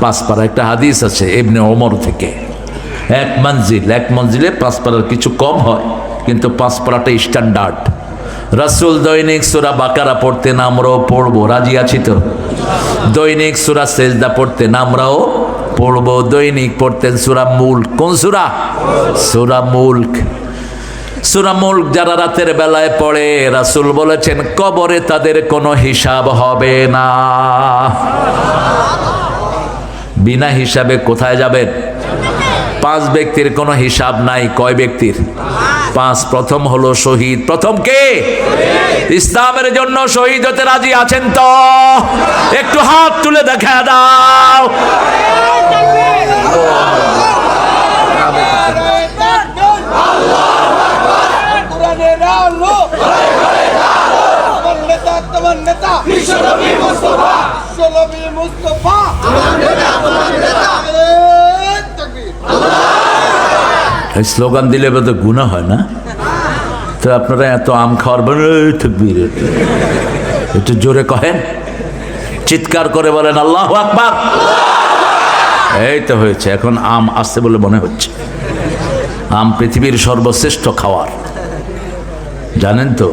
5 পারা। একটা হাদিস আছে ইবনে ওমর থেকে, এক মঞ্জিলে 5 পারার কিছু কম হয়, কিন্তু 5 পারাটা স্ট্যান্ডার্ড। রাসূল দৈনিক সূরা বাকারা পড়তেন, আমরাও পড়বো। রাজি আছি তো? দৈনিক সূরা সেজদা পড়তেন, আমরাও পড়বো। দৈনিক পড়তেন সূরা মুলক। কোন সূরা? সূরা মুলক। সূরা মুলক যারা রাতের বেলায় পড়ে, রাসূল বলেছেন কবরে তাদের কোনো হিসাব হবে না। বিনা হিসাবে কোথায় যাবেন? 5 ব্যক্তির কোনো হিসাব নাই। কয় ব্যক্তির? 5। প্রথম হলো শহীদ। প্রথম কে? ইসলামের জন্য শহীদ হতে রাজি আছেন তো? একটু হাত তুলে দেখা দাও। এই স্লোগান দিলে তো গুনাহ হয় না? তো আপনারা এত আম খাওয়ার থাকবির, একটু জোরে কহেন, চিৎকার করে বলেন আল্লাহু আকবার। এই তো হয়েছে। এখন আম আসছে বলে মনে হচ্ছে। আম পৃথিবীর সর্বশ্রেষ্ঠ খাওয়ার, জানেন তো?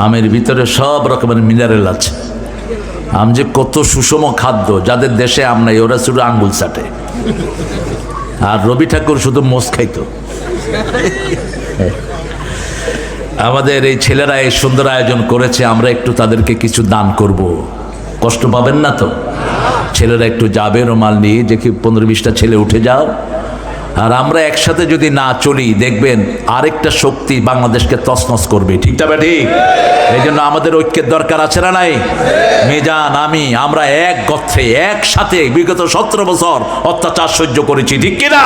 আমের ভিতরে সব রকমের মিনারেল আছে। আম যে কত সুষম খাদ্য, যাদের দেশে আম নাই ওরা শুধু আঙ্গুল চাটে। আর রবি ঠাকুর শুধু মোষ খাইতো। আমাদের এই ছেলেরা এই সুন্দর আয়োজন করেছে, আমরা একটু তাদেরকে কিছু দান করব। কষ্ট পাবেন না তো? ছেলেরা একটু যাবে রুমাল নিয়ে, যে কি 15-20টা ছেলে উঠে যাও। আর আমরা একসাথে যদি না চলি, দেখবেন আরেকটা শক্তি বাংলাদেশকে তছনছ করবে। ঠিকটা বা ঠিক? এই জন্য আমাদের ঐক্যের দরকার আছে না নাই? মিজান, আমরা এক গত্রে একসাথে বিগত 17 বছর অত্যাচার সহ্য করেছি, ঠিক কিনা?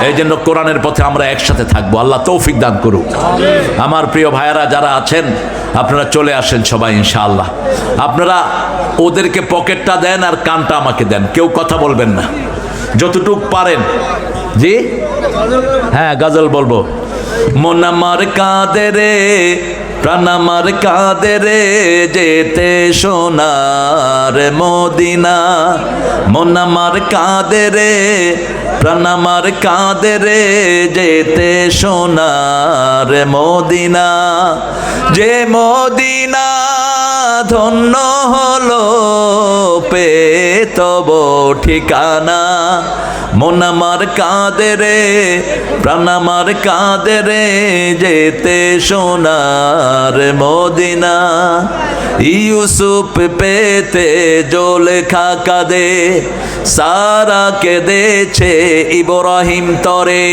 এই জন্য কোরআনের পথে আমরা একসাথে থাকবো। আল্লাহ তৌফিক দান করুক। আমার প্রিয় ভাইয়েরা যারা আছেন, আপনারা চলে আসেন সবাই ইনশাআল্লাহ। আপনারা ওদেরকে পকেটটা দেন আর কানটা আমাকে দেন, কেউ কথা বলবেন না, যতটুক পারেন। জি হ্যাঁ, গজল বলবো। মন আমার কাঁদে রে, প্রাণ আমার কাঁদে রে, যেতে সোনার মদিনা। মন আমার কাঁদে রে, প্রাণ আমার কাঁদে রে, যেতে সোনার মদিনা। যে মদিনা ধন্য হলো পেয়ে তব ঠিকানা। মন আমার কাঁদে রে, প্রাণ আমার কাঁদে রে, যেতে সোনার মদিনা। ইউসুফ পেতে জোলেখা কাঁদে, সারা কেঁদেছে ইব্রাহিম তরে।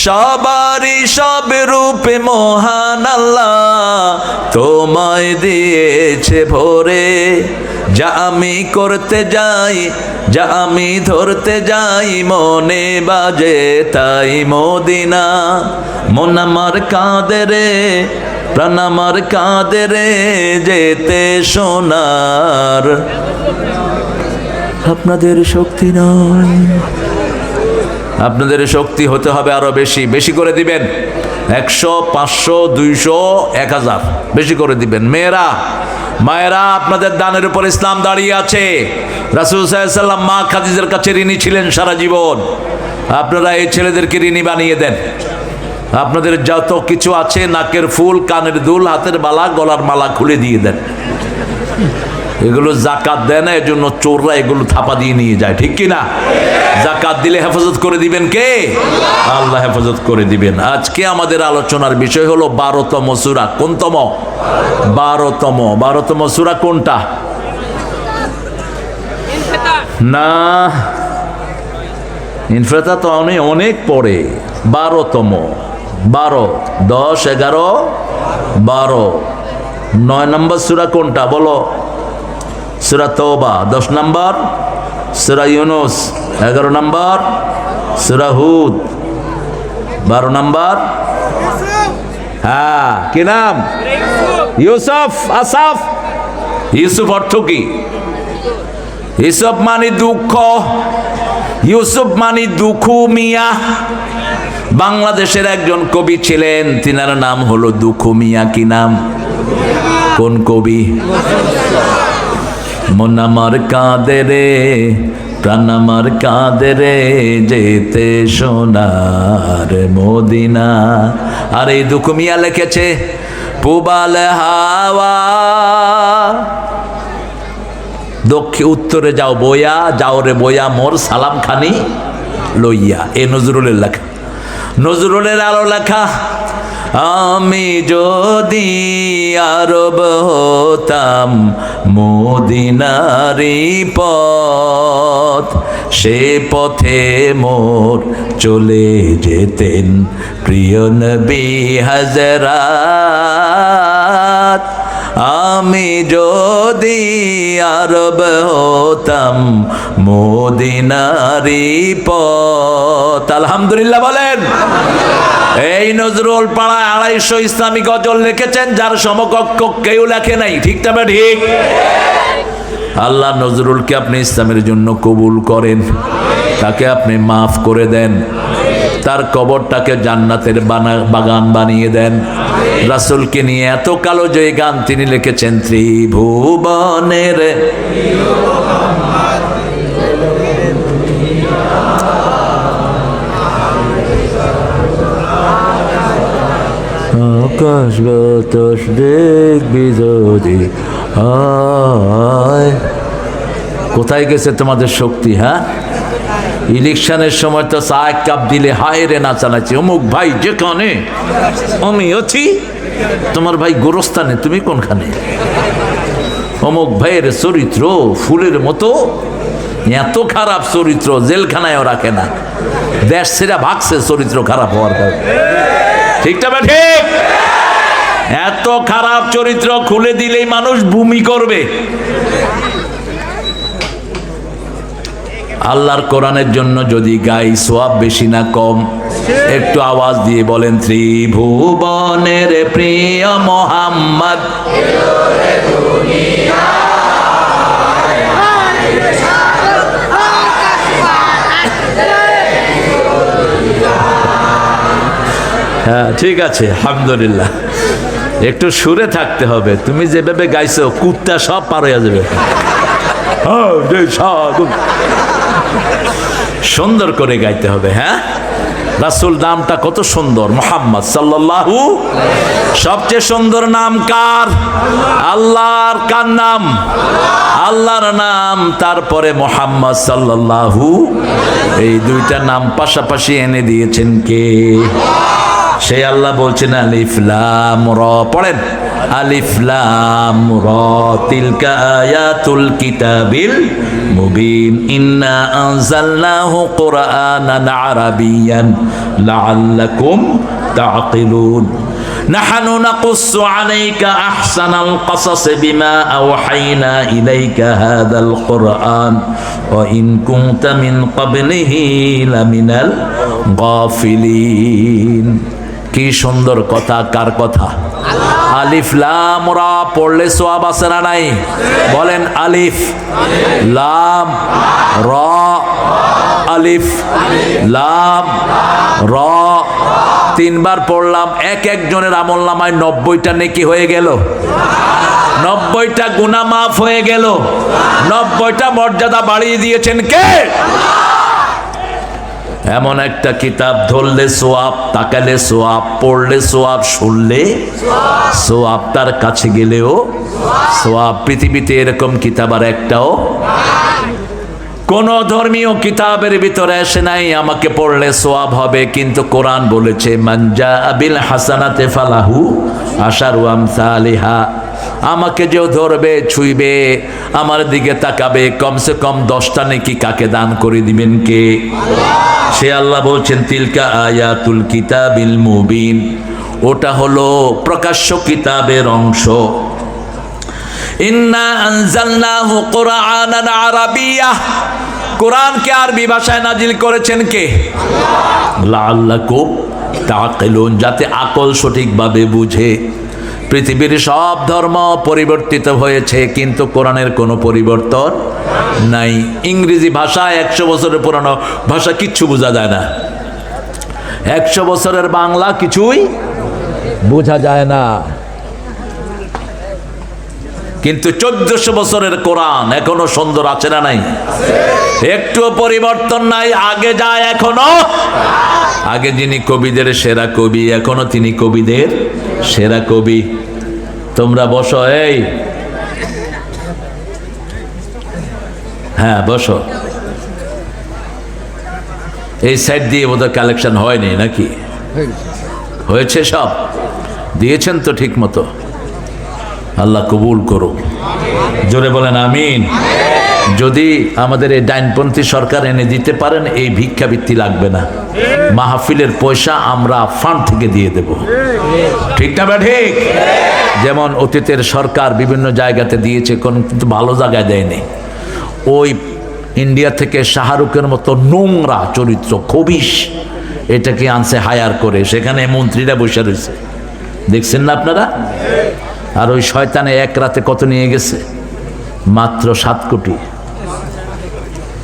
সবারই সব রূপে মহান আল্লাহ তোমায় দিয়েছে ভরে। যা আমি করতে যাই, যা আমি ধরতে যাই, মনে বাজে তাই মদিনা। মন আমার কাঁদে রে, প্রাণ আমার কাঁদে রে, যেতে সোনার। আপনাদের শক্তি নয়, আপনাদের শক্তি হতে হবে আরো বেশি। বেশি করে দিবেন, 100, 500, 200, 1000 বেশি করে দিবেন। মেয়েরা, মায়েরা, আপনাদের দানের উপর ইসলাম দাঁড়িয়ে আছে। রাসূল সাল্লাল্লাহু আলাইহি ওয়াসাল্লাম মা খাদিজার কাছে ঋণী ছিলেন সারা জীবন। আপনারা এই ছেলেদেরকে ঋণী বানিয়ে দেন। আপনাদের যত কিছু আছে, নাকের ফুল, কানের দুল, হাতের বালা, গলার মালা খুলে দিয়ে দেন। এগুলো জাকাত দেয় না, এর জন্য চোররা এগুলো থাপা দিয়ে নিয়ে যায়, ঠিক কিনা? জাকাত দিলে হেফাজত করে দিবেন কে? আল্লাহ হেফাজত করে দিবেন। আজকে আমাদের আলোচনার বিষয় হলো 12তম সূরা। কোনতম? 12তম। 12তম সূরা কোনটা? না, ইনফিতার তো অনেক পড়ে। 12তম, 12, 10, 11, 12। 9 নম্বর সূরা কোনটা বলো? সূরা তওবা। 10 নম্বর সূরা ইউনূস। 11 নম্বর সূরা হুদ। 12 নম্বর, হ্যাঁ, কি নাম? ইউসুফ। আসাফ। ইউসুফ অর্থ কি? ইউসুফ মানে দুঃখ, ইউসুফ মানে দুখু মিয়া। বাংলাদেশের একজন কবি ছিলেন, তিনার নাম হলো দুখু মিয়া। কি নাম? কোন কবি? মন আমার কাঁদে রে, প্রাণ আমার কাঁদে রে, যেতে সোনার মদিনা। আর এই দুখু মিয়া লিখেছে পুবাল হাওয়া। দক্ষিণ উত্তরে যাও বইয়া, যাও রে বইয়া মোর সালাম খানি লইয়া। এ নজরুলের লেখা, নজরুলের আলো লেখা। আমি যদি আরব হতাম মদিনারি পথ, সে পথে মোর চলে যেতেন প্রিয় নবী হযরত। আমি যদি আরব হতাম মদিনারি পথ। আলহামদুলিল্লাহ বলেন। এই নজরুল পাড়ায় 250 ইসলামী গজল লিখেছেন, যার সমকক্ষ কেউ লেখে নাই। ঠিক না ঠিক? আল্লাহ নজরুলকে আপনি ইসলামের জন্য কবুল করেন, তাকে আপনি মাফ করে দেন, তার কবরটাকে জান্নাতের বাগান বানিয়ে দেন। রাসূলকে নিয়ে এত কালো জয়ী গান তিনি লিখেছেন। ত্রিভুবনের আকাশ বাতাস দেখবি যদি হায়। কোথায় গেছে তোমাদের শক্তি? হ্যাঁ, ইলেকশনের সময় তো চা এক কাপ দিলে হায় রে নাচানাচি, অমুক ভাই যেখানে আমি আছি, তোমার ভাই গোরস্থানে, তুমি কোনখানে? অমুক ভাইয়ের চরিত্র ফুলের মতো, এত খারাপ চরিত্র জেলখানায়ও রাখে না, দেশ ছেড়ে ভাগছে চরিত্র খারাপ হওয়ার কারণে। ঠিক না ঠিক? এত খারাপ চরিত্র খুলে দিলেই মানুষ ভূমি করবে। আল্লাহর কোরআনের জন্য যদি গাই, সওয়াব বেশি না কম? একটু আওয়াজ দিয়ে বলেন, ত্রিভুবনের প্রিয় মোহাম্মদ হ্যাঁ ঠিক আছে, আলহামদুলিল্লাহ। একটু সুরে থাকতে হবে। তুমি যেভাবে গাইছো কুত্তা সব পার হয়ে যাবে। সুন্দর করে গাইতে হবে। হ্যাঁ, রাসূল নামটা কত সুন্দর, মুহাম্মদ সাল্লাল্লাহু। সবচেয়ে সুন্দর নাম কার? আল্লাহর। কার নাম? আল্লাহর নাম, তারপরে মুহাম্মদ সাল্লাল্লাহু। এই দুইটা নাম পাশাপাশি এনে দিয়েছেন কে? সেই আল্লাহ বলছেন আলিফ লাম র। পড়েন, আলিফ লাম র, তিলকা আয়াতুল কিতাবিল মুবিন, ইন্না আনজালনাহু কুরআনান আরাবিয়ান লাআল্লাকুম তাআকিলুন। نحن نقص عليك أحسن القصص بما أوحينا إليك هذا القرآن وإن كنت من قبله لمن الغافلين। কি সুন্দর কথা! কার কথা? আলিফ লাম রা পড়লে সওয়াব আছে না নাই? বলেন, আলিফ লাম রা, আলিফ লাম রা। 3 বার পড়লাম, এক একজনের আমল নামায় 90টা নেকি হয়ে গেল, 90টা গুনাহ মাফ হয়ে গেল, 90টা মর্যাদা বাড়িয়ে দিয়েছেন কে? এমন একটা কিতাব ধরলে সোয়াব, তাকালে সোয়াব, পড়লে সোয়াব, শুনলে সোয়াব, তার কাছে গেলেও সোয়াব। পৃথিবীতে এরকম কিতাব আর একটাও কোন ধর্মীয় কিতাবের ভিতরে আসে নাই আমাকে পড়লে সোয়াব হবে। কিন্তু কোরআন বলেছে, মান জাআ বিল হাসানাতি ফালাহু আশারু আমসালিহা। আমাকে যে ধরবে, ছুঁইবে, আমার দিকে তাকাবে, কমসে কম 10টা নেকি কাকে দান করে দিবেন কে? সে আল্লাহ বলছেন, তিলকা আয়াতুল কিতাবিল মুবিন। ওটা হলো প্রকাশ্য কিতাবের অংশ। ইন্না আনজালনাহু কুরআনান আরাবিয়্যা। কোরআনকে আরবি ভাষায় নাজিল করেছেন কে? লাআল্লাকুম তাআকিলুন, যাতে আকল সঠিকভাবে বুঝে। পৃথিবীর সব ধর্ম পরিবর্তিত হয়েছে, কিন্তু কোরআনের কোনো পরিবর্তন নাই। ইংরেজি ভাষা 100 বছরের পুরানো ভাষা, কিচ্ছু বোঝা যায় না। 100 বছরের বাংলা কিছুই বোঝা যায় না। কিন্তু 1400 বছরের কোরআন এখনো সুন্দর আছে না নাই? একটুও পরিবর্তন নাই। আগে যায় এখনো। আগে যিনি কবিদের সেরা কবি, এখনো তিনি কবিদের সেরা কবি। তোমরা বসো, এই হ্যাঁ বসো। এই সাইড দিয়ে বোধহয় কালেকশন হয়নি নাকি? হয়েছে সব? দিয়েছেন তো ঠিক মতো? আল্লাহ কবুল করুক। জোরে বলেন আমিন। যদি আমাদের এই ডাইনপন্থী সরকার এনে দিতে পারেন, এই ভিক্ষাবৃত্তি লাগবে না, মাহফিলের পয়সা আমরা ফান্ড থেকে দিয়ে দেব। ঠিক না বা ঠিক? যেমন অতীতের সরকার বিভিন্ন জায়গাতে দিয়েছে, কিন্তু ভালো জায়গায় দেয়নি। ওই ইন্ডিয়া থেকে শাহরুখের মতো নোংরা চরিত্র, খবিশ, এটাকে আনছে হায়ার করে, সেখানে মন্ত্রীরা বসে রয়েছে, দেখছেন না আপনারা? আর ওই শয়তানে এক রাতে কত নিয়ে গেছে? মাত্র 7 কোটি।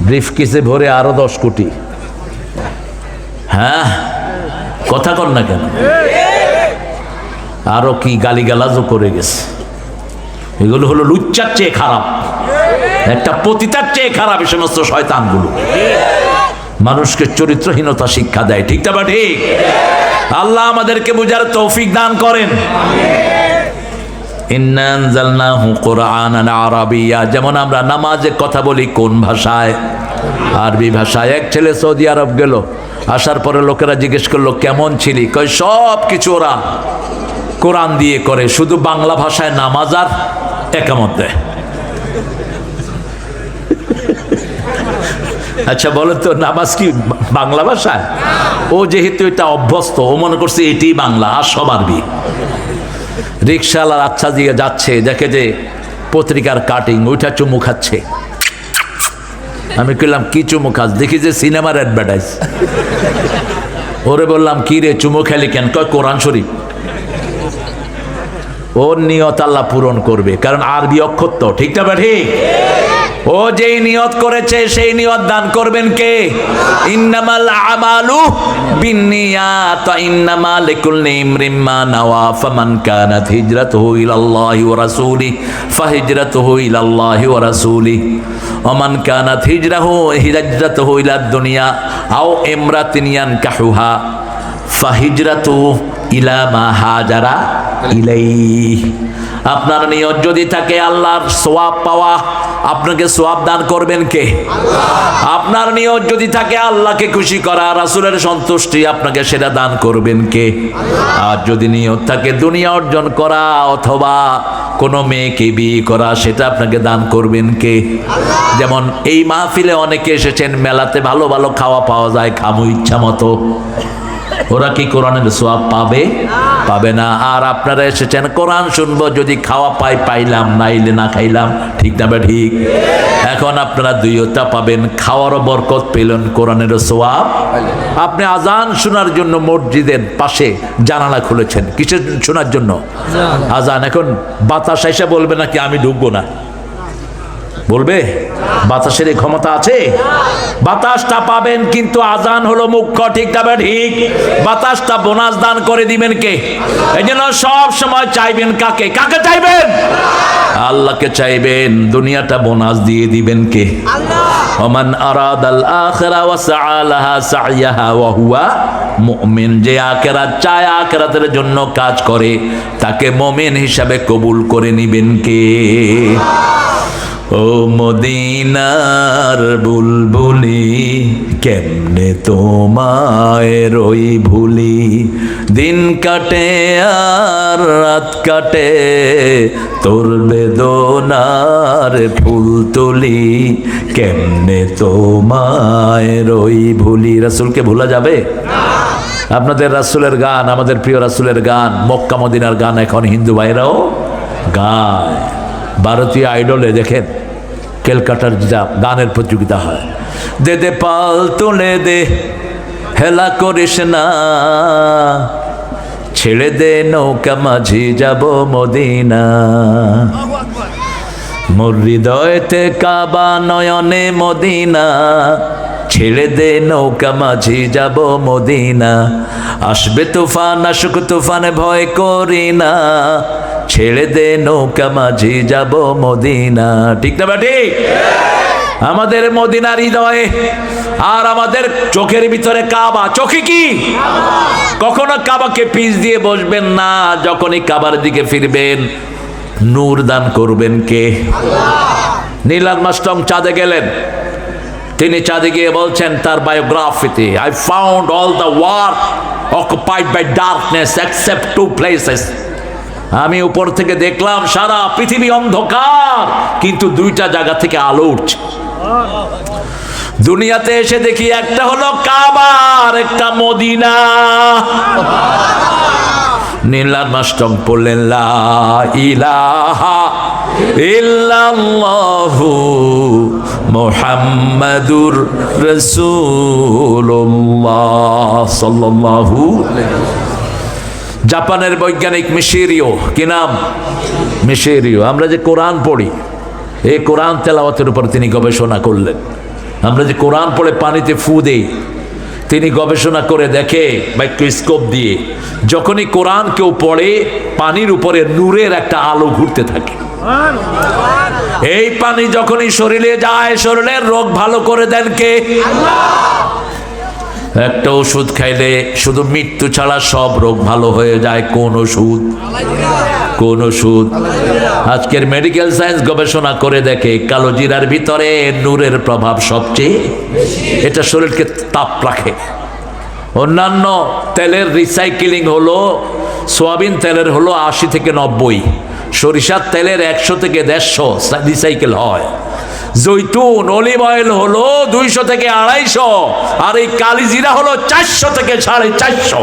ব্রিফকেসে ভরে আরো 10 কোটি। হ্যাঁ, কথা কর না কেন? আরো কি গালিগালাজও করে গেছে। এগুলো হলো লুচ্চার চেয়ে খারাপ, একটা পতিতার চেয়ে খারাপ এই সমস্ত শয়তানগুলো। মানুষকে চরিত্রহীনতা শিক্ষা দেয়। ঠিক না বা ঠিক? আল্লাহ আমাদেরকে বুঝার তৌফিক দান করেন। ইন্না আনজালনাহু কুরআনান আরাবিয়্যা, যেমন আমরা নামাজে কথা বলি কোন ভাষায়? আরবি ভাষায়। এক ছেলে সৌদি আরব গেল, আসার পরে লোকেরা জিজ্ঞেস করলো কেমন ছিলি? কয় সব কিছু ওরা কোরআন দিয়ে করে, শুধু বাংলা ভাষায় নামাজ আর একামত দেয়। আচ্ছা বলেন তো, নামাজ কি বাংলা ভাষায়? ও যেহেতু এটা অভ্যস্ত, ও মনে করছে এটি বাংলা আর সব আরবি। রিক্সাওয়ালার আচ্ছা দিয়ে যাচ্ছে, দেখে যে পত্রিকার কাটিং, ওইটা চুমু খাচ্ছে। আমি কইলাম কি চুমু খাস? দেখি যে সিনেমার অ্যাডভার্টাইজ। ওরে বললাম কি রে চুমু খেলি কেন? কয় কোরআন শরীফ। ওর নিয়ত আল্লাহ পূরণ করবে, কারণ আরবি অক্ষর তো। ঠিক না ঠিক? ও যেই নিয়ত করেছে সেই নিয়ত দান করবেন কে? ইন্নামাল আমালু বিন্নিয়াত ওয়া ইন্নামা লিকুল্লি ইমরিন মা নাওয়া, ফামান কানাত হিজরাতুহু ইলাল্লাহি ওয়া রাসূলিহি ফাহিজরাতুহু ইলাল্লাহি ওয়া রাসূলিহি ওয়া মান কানাত হিজরাতুহু ইলাদ দুনিয়া আও ইমরাতিন ইয়ানকাহুহা ফাহিজরাতুহু ইলা মা হাজারা ইলাইহি। আপনার নিয়ত যদি থাকে আল্লাহর সওয়াব পাওয়া, আপনাকে সওয়াব দান করবেন কে? আপনার নিয়ত যদি থাকে আল্লাহকে খুশি করা, রাসূলের সন্তুষ্টি, আপনাকে সেটা দান করবেন কে? আর যদি নিয়ত থাকে দুনিয়া অর্জন করা অথবা কোনো মেয়েকে বিয়ে করা, সেটা আপনাকে দান করবেন কে? যেমন এই মাহফিলে অনেকে এসেছেন, মেলাতে ভালো ভালো খাওয়া পাওয়া যায়, খামু ইচ্ছা মতো। ওরা কি কোরআনের সওয়াব পাবে? পাবে না। আর আপনারা এসেছেন কোরআন শুনবো, যদি খাওয়া পাই পাইলাম, নাইলে না খাইলাম। ঠিক না ঠিক? এখন আপনারা দুইটা পাবেন, খাওয়ারও বরকত পেলেন, কোরআনেরও সওয়াব। আপনি আজান শোনার জন্য মসজিদের পাশে জানালা খুলেছেন, কিসের শোনার জন্য? আজান। এখন বাতাস এসে বলবে নাকি আমি ঢুকবো না? বলবে? বাতাসের এই ক্ষমতা আছে? বাতাসটা পাবেন, কিন্তু আজান হলো মুখ্য। ঠিক না ঠিক? বাতাসটা বোনাস দান করে দিবেন কে? এই জন্য সব সময় চাইবেন কাকে? কাকে চাইবেন? আল্লাহকে চাইবেন। দুনিয়াটা বোনাস দিয়ে দিবেন কে? ওমান আরাদাল আখিরা ওয়া সাআ লাহা সাইয়াহা ওয়া হুয়া মুমিন। যে আখিরাত চায়, আখিরাতের জন্য কাজ করে, তাকে মুমিন হিসাবে কবুল করে নিবেন কে? ও মদিনার বুলবুলি, কেমনে তোমায় রই ভুলি, দিন কাটে আর রাত কাটে, তোর বেদনার ফুল তুলি, কেমনে তোমায় রই ভুলি। রাসূলকে ভোলা যাবে? আপনাদের রাসূলের গান, আমাদের প্রিয় রাসূলের গান, মক্কা মদিনার গান এখন হিন্দু ভাইরাও গায়। ভারতীয় আইডলে দেখেন, ক্যালকাটার যেটা গানের প্রতিযোগিতা হয়, দে দে পাল তুলে দে, হেলা করিস না, ছেড়ে দে নৌকা মাঝি যাব মদিনা, মোর হৃদয়তে কাবা নয়নে মদিনা, ছেড়ে দে নৌকা মাঝি যাব মদিনা, আসবে তুফান আসুক তুফান ভয় করি না, ছেড়ে দে নৌকা মাঝি যাব মদিনা। ঠিক না ঠিক? আমাদের মদিনার হৃদয়ে আর আমাদের চোখের ভিতরে কাবা। চোখে কি? কখনো কাবাকে পিছ দিয়ে বসবেন না। যখনই কাবার দিকে ফিরবেন, নূর দান করবেন কে? নীল আর্মস্ট্রং চাঁদে গেলেন, তিনি চাঁদে গিয়ে বলছেন তার বায়োগ্রাফিতে, I found all the work occupied by darkness except two places. আমি উপর থেকে দেখলাম সারা পৃথিবী অন্ধকার, কিন্তু দুইটা জায়গা থেকে আলো উঠছে। দুনিয়াতে এসে দেখি একটা হলো কাবা আর একটা মদিনা। নীলার মাস্টং পড়লেন লা ইলাহা ইল্লাল্লাহু মুহাম্মাদুর রাসূলুল্লাহ সাল্লাল্লাহু। জাপানের বৈজ্ঞানিক মিশিরিও, কি নাম? মিশিরিও। আমরা যে কোরআন পড়ি, এই কোরআন তেলাওয়াতের উপর তিনি গবেষণা করলেন। আমরা যে কোরআন পড়ে পানিতে ফু দেই, তিনি গবেষণা করে দেখে মাইক্রোস্কোপ দিয়ে, যখনই কোরআন কেউ পড়ে পানির উপরে নূরের একটা আলো ঘুরতে থাকে। এই পানি যখনই শরীরে যায়, শরীরের রোগ ভালো করে দেন কে? একটা ওষুধ খাইলে শুধু মৃত্যু ছাড়া সব রোগ ভালো হয়ে যায়। কোন ওষুধ? কোন ওষুধ? আজকের মেডিকেল সায়েন্স গবেষণা করে দেখে কালো জিরার ভিতরে নূরের প্রভাব সবচেয়ে, এটা শরীরকে তাপ রাখে। অন্যান্য তেলের রিসাইকেলিং হলো, সোয়াবিন তেলের হলো 80 থেকে 90, সরিষার তেলের 100 থেকে 150 রিসাইকেল হয়। জৈতুন অলিভ অয়েল হলো 200 থেকে 250, আর এই কালি জিরা হলো 400 থেকে 450।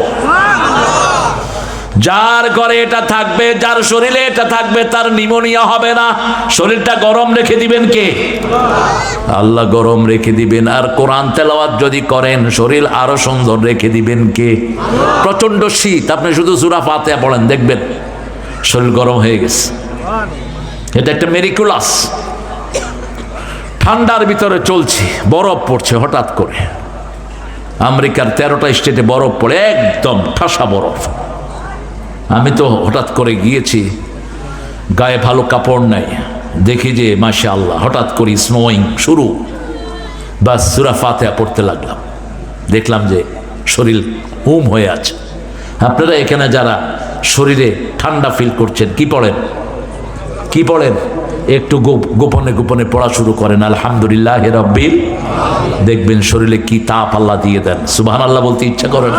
যার ঘরে এটা থাকবে, যার শরীরে এটা থাকবে, তার নিউমোনিয়া হবে না। শরীরটা গরম রেখে দিবেন কে? আল্লাহ গরম রেখে দিবেন। আর কোরআন তেলাওয়াত যদি করেন, শরীর আরো সুন্দর রেখে দিবেন কে? প্রচন্ড শীত, আপনি শুধু সূরা ফাতিহা পড়েন, দেখবেন শরীর গরম হয়ে গেছে। এটা একটা মিরাকুলাস। ঠান্ডার ভিতরে চলছি, বরফ পড়ছে হঠাৎ করে। আমেরিকার 13টা স্টেটে বরফ পড়ে, একদম ঠাসা বরফ। আমি তো হঠাৎ করে গিয়েছি, গায়ে ভালো কাপড় নাই, দেখি যে মাশাআল্লাহ হঠাৎ করে স্নোয়িং শুরু। বাস সূরা ফাতিহা পড়তে লাগলাম, দেখলাম যে শরীর হুম হয়ে আছে। আপনারা এখানে যারা শরীরে ঠান্ডা ফিল করছেন, কি পড়েন? কি পড়েন? একটু গোপনে গোপনে পড়া শুরু করেন আলহামদুলিল্লাহ রাব্বিল, দেখবেন শরীরে কি তাপ আল্লাহ দিয়ে দেন। সুবহানাল্লাহ বলতে ইচ্ছা করেন?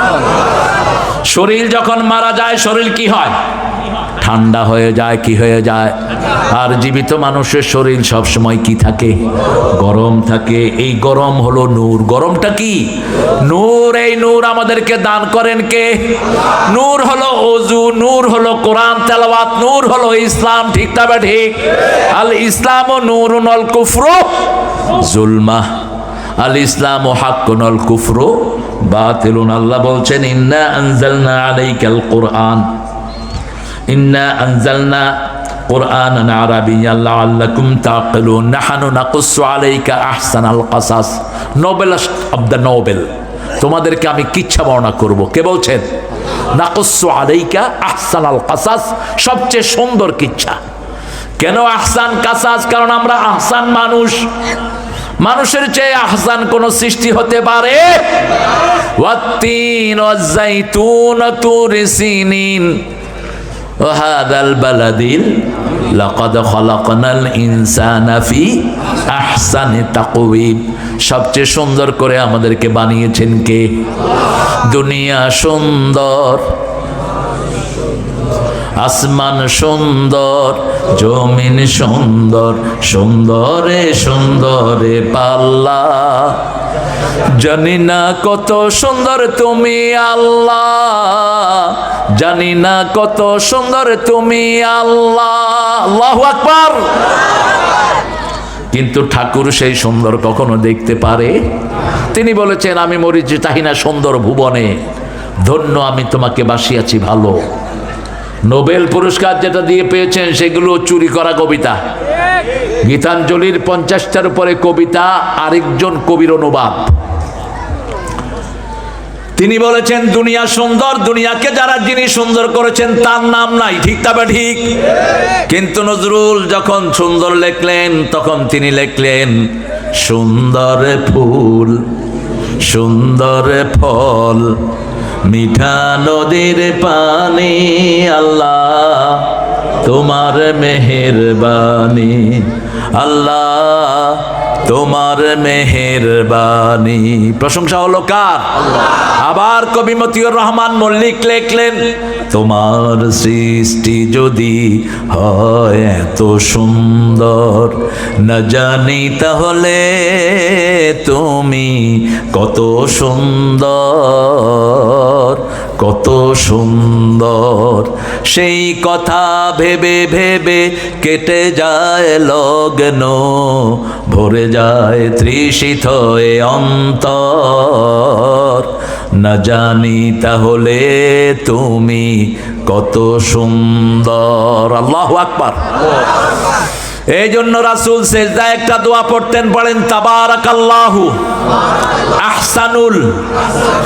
শরীর যখন মারা যায়, শরীর কি হয়? ঠান্ডা হয়ে যায়। কি হয়ে যায়? আর জীবিত মানুষের শরীর সব সময় কি থাকে? গরম থাকে। এই গরম হলো নূর। গরমটা কি? নূর। এই নূর আমাদেরকে দান করেন কে? নূর হলো ওযু, নূর হলো কোরআন তেলাওয়াত, নূর হলো ইসলাম। ঠিক তবে ঠিক? আল ইসলামু নূরুন আল কুফরু যুলমাহ। আল ইসলামু হাক্কুন আল কুফরু বাতিলুন। আল্লাহ বলছেন ইন্না আনজালনা আলাইকাল কুরআন, ইন্না আনজালনা কুরআনান আরাবিয়্যান লাআল্লাকুম তাআকিলুন, নাহনু নাকুসসু আলাইকা আহসানাল কাসাস। নোবেলেস্ট অফ দ্য নোবেল, তোমাদেরকে আমি কিচ্ছা বর্ণনা করব। কে বলছেন? নাকুসসু আলাইকা আহসানাল কাসাস, সবচেয়ে সুন্দর কিচ্ছা। কেন আহসান কাসাস? কারণ আমরা আহসান মানুষ। মানুষের চেয়ে আহসান কোন সৃষ্টি হতে পারে? ওয়াত্তিন ওয়াজ্জাইতুন তুরি সিনিন ওয়া হাদাল বালাদিল লাকাদ খালাকনাল ইনসানা ফি আহসানি তাকওয়িম। সবচেয়ে সুন্দর করে আমাদেরকে বানিয়েছেন কে? দুনিয়া সুন্দর, আসমান সুন্দর, জমিন সুন্দর, সুন্দরে সুন্দরে পাল্লা। জানি না কত সুন্দর তুমি আল্লাহ, জানি না কত সুন্দর তুমি আল্লাহ। আল্লাহু আকবার। কিন্তু ঠাকুর সেই সুন্দর কখনো দেখতে পারে? তিনি বলেছেন আমি মরিচি চাহি না সুন্দর ভুবনে, ধন্য আমি তোমাকে বাসিয়াছি ভালো। নোবেল পুরস্কার যেটা দিয়ে পেয়েছেন সেগুলো চুরি করা কবিতা। গীতাঞ্জলির 50টার উপরে কবিতা আরেকজন কবির অনুবাদ। তিনি বলেছেন দুনিয়া সুন্দর, দুনিয়াকে যারা যিনি সুন্দর করেছেন তার নাম নাই। ঠিক তবে ঠিক? কিন্তু নজরুল যখন সুন্দর লিখলেন, তখন তিনি লিখলেন সুন্দর ফুল, সুন্দর ফল, মিঠা নদীর পানি, আল্লাহ তোমার মেহেরবানি, আল্লাহ তোমার মেহেরবানি। প্রশংসা হলো কার? আবার কবি মতিউর রহমান মল্লিক লিখলেন, তোমার সৃষ্টি যদি হয় এত সুন্দর, না জানি তাহলে তুমি কত সুন্দর, কত সুন্দর। সেই কথা ভেবে ভেবে কেটে যায় লগ্ন, ভরে যায় তৃষিত এ অন্তর, না জানি তাহলে তুমি কত সুন্দর। আল্লাহু আকবার। এই জন্য রাসূল সেজদায় একটা দোয়া পড়তেন, পড়েন তাবারাকাল্লাহু আহসানুল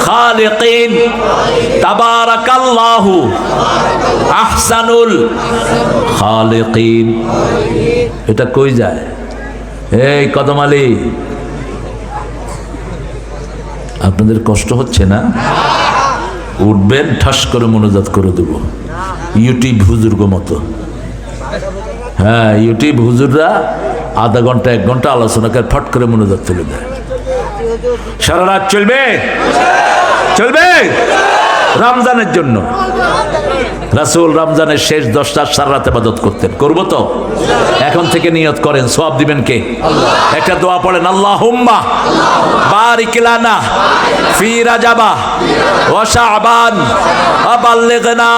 খালিকিন, তাবারাকাল্লাহু আহসানুল খালিকিন। এটা কই যায়? এই কদম আলী, আপনাদের কষ্ট হচ্ছে না? উঠবেন, ঠাস করে মনোজাত করে দেব, ইউটিউব হুজুর মতো। হ্যাঁ, ইউটিউব হুজুররা আধা ঘন্টা 1 ঘন্টা আলোচনা করে ফট করে মনোজাত তুলে দেয়। সারা রাত চলবে, চলবে রমজানের জন্য। রাসূল রমজানের শেষ 10টা সারা রাত ইবাদত করতেন। করব তো? এখন থেকে নিয়ত করেন, সওয়াব দিবেন কে? একটা দোয়া পড়েন, আল্লাহুম্মা বারিক লানা ফি রাজাবা ওয়া শাবান ওয়া বাল্লিগনা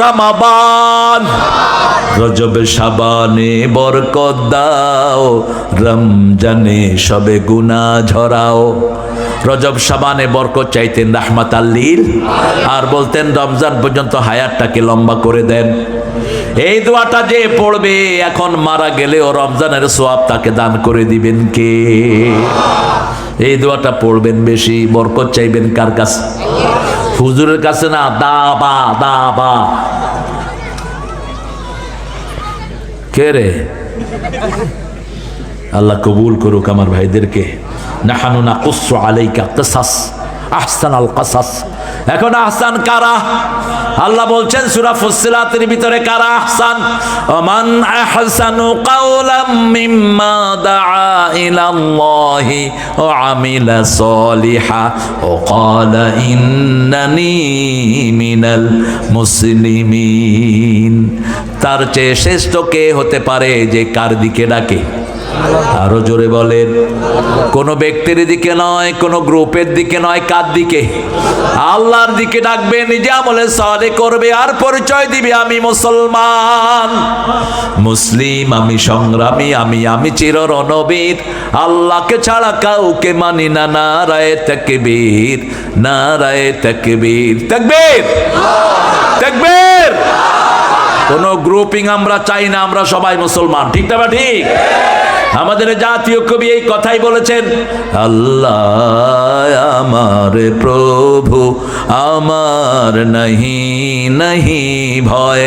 রমাদান। রজব শাবানে বরকত দাও, রমজানে সবে গুনাহ ঝরাও। রজব শাবানে বরকত চাইতেন রাহমাতাল লিল, আর বলতেন রমজান পর্যন্ত হায়াতটাকে লম্বা করে দেন। এই দোয়াটা যে পড়বে এখন মারা গেলেও রমজানের সওয়াব তাকে দান করে দিবেন কে? এই দোয়াটা পড়বেন, বেশি বরকত চাইবেন কার কাছে? হুজুরের কাছে না, দাবা দাবা। কে রে? আল্লাহ কবুল করুক আমার ভাইদেরকে। নাহানু নাকুসু আলাইকা কিসাস আহসানাল কিসাস। এখন আহসান কারা? আল্লাহ বলছেন সূরা ফুসসিলাতের ভিতরে, কারা আহসান? ওমান আহসানু কাওলাম মিম্মা দাআ ইলাল্লাহি ওয়া আমিলা সলিহা ওয়া ক্বালা ইন্নানি মিনাল মুসলিমিন। তার চেয়ে শ্রেষ্ঠ কে হতে পারে যে কার দিকে ডাকে? আরো জোরে বলেন। কোন ব্যক্তির দিকে নয়, কোন গ্রুপের দিকে নয়, কার দিকে? আল্লাহর দিকে ডাকবে, নিজে আমলে সালেহ করবে, আর পরিচয় দিবে আমি মুসলমান, মুসলিম, আমি সংগ্রামী, আমি চির রণবীর, আল্লাহকে ছাড়া কাউকে মানি না। নারায়ে তাকবীর, নারায়ে তাকবীর, তাকবীর, তাকবীর। কোন গ্রুপিং আমরা চাই না, আমরা সবাই মুসলমান। ঠিক না? ঠিক। আমাদের জাতীয় কবি এই কথাই বলেছেন, আল্লাহ আমার প্রভু, আমার নাহি নাহি ভয়,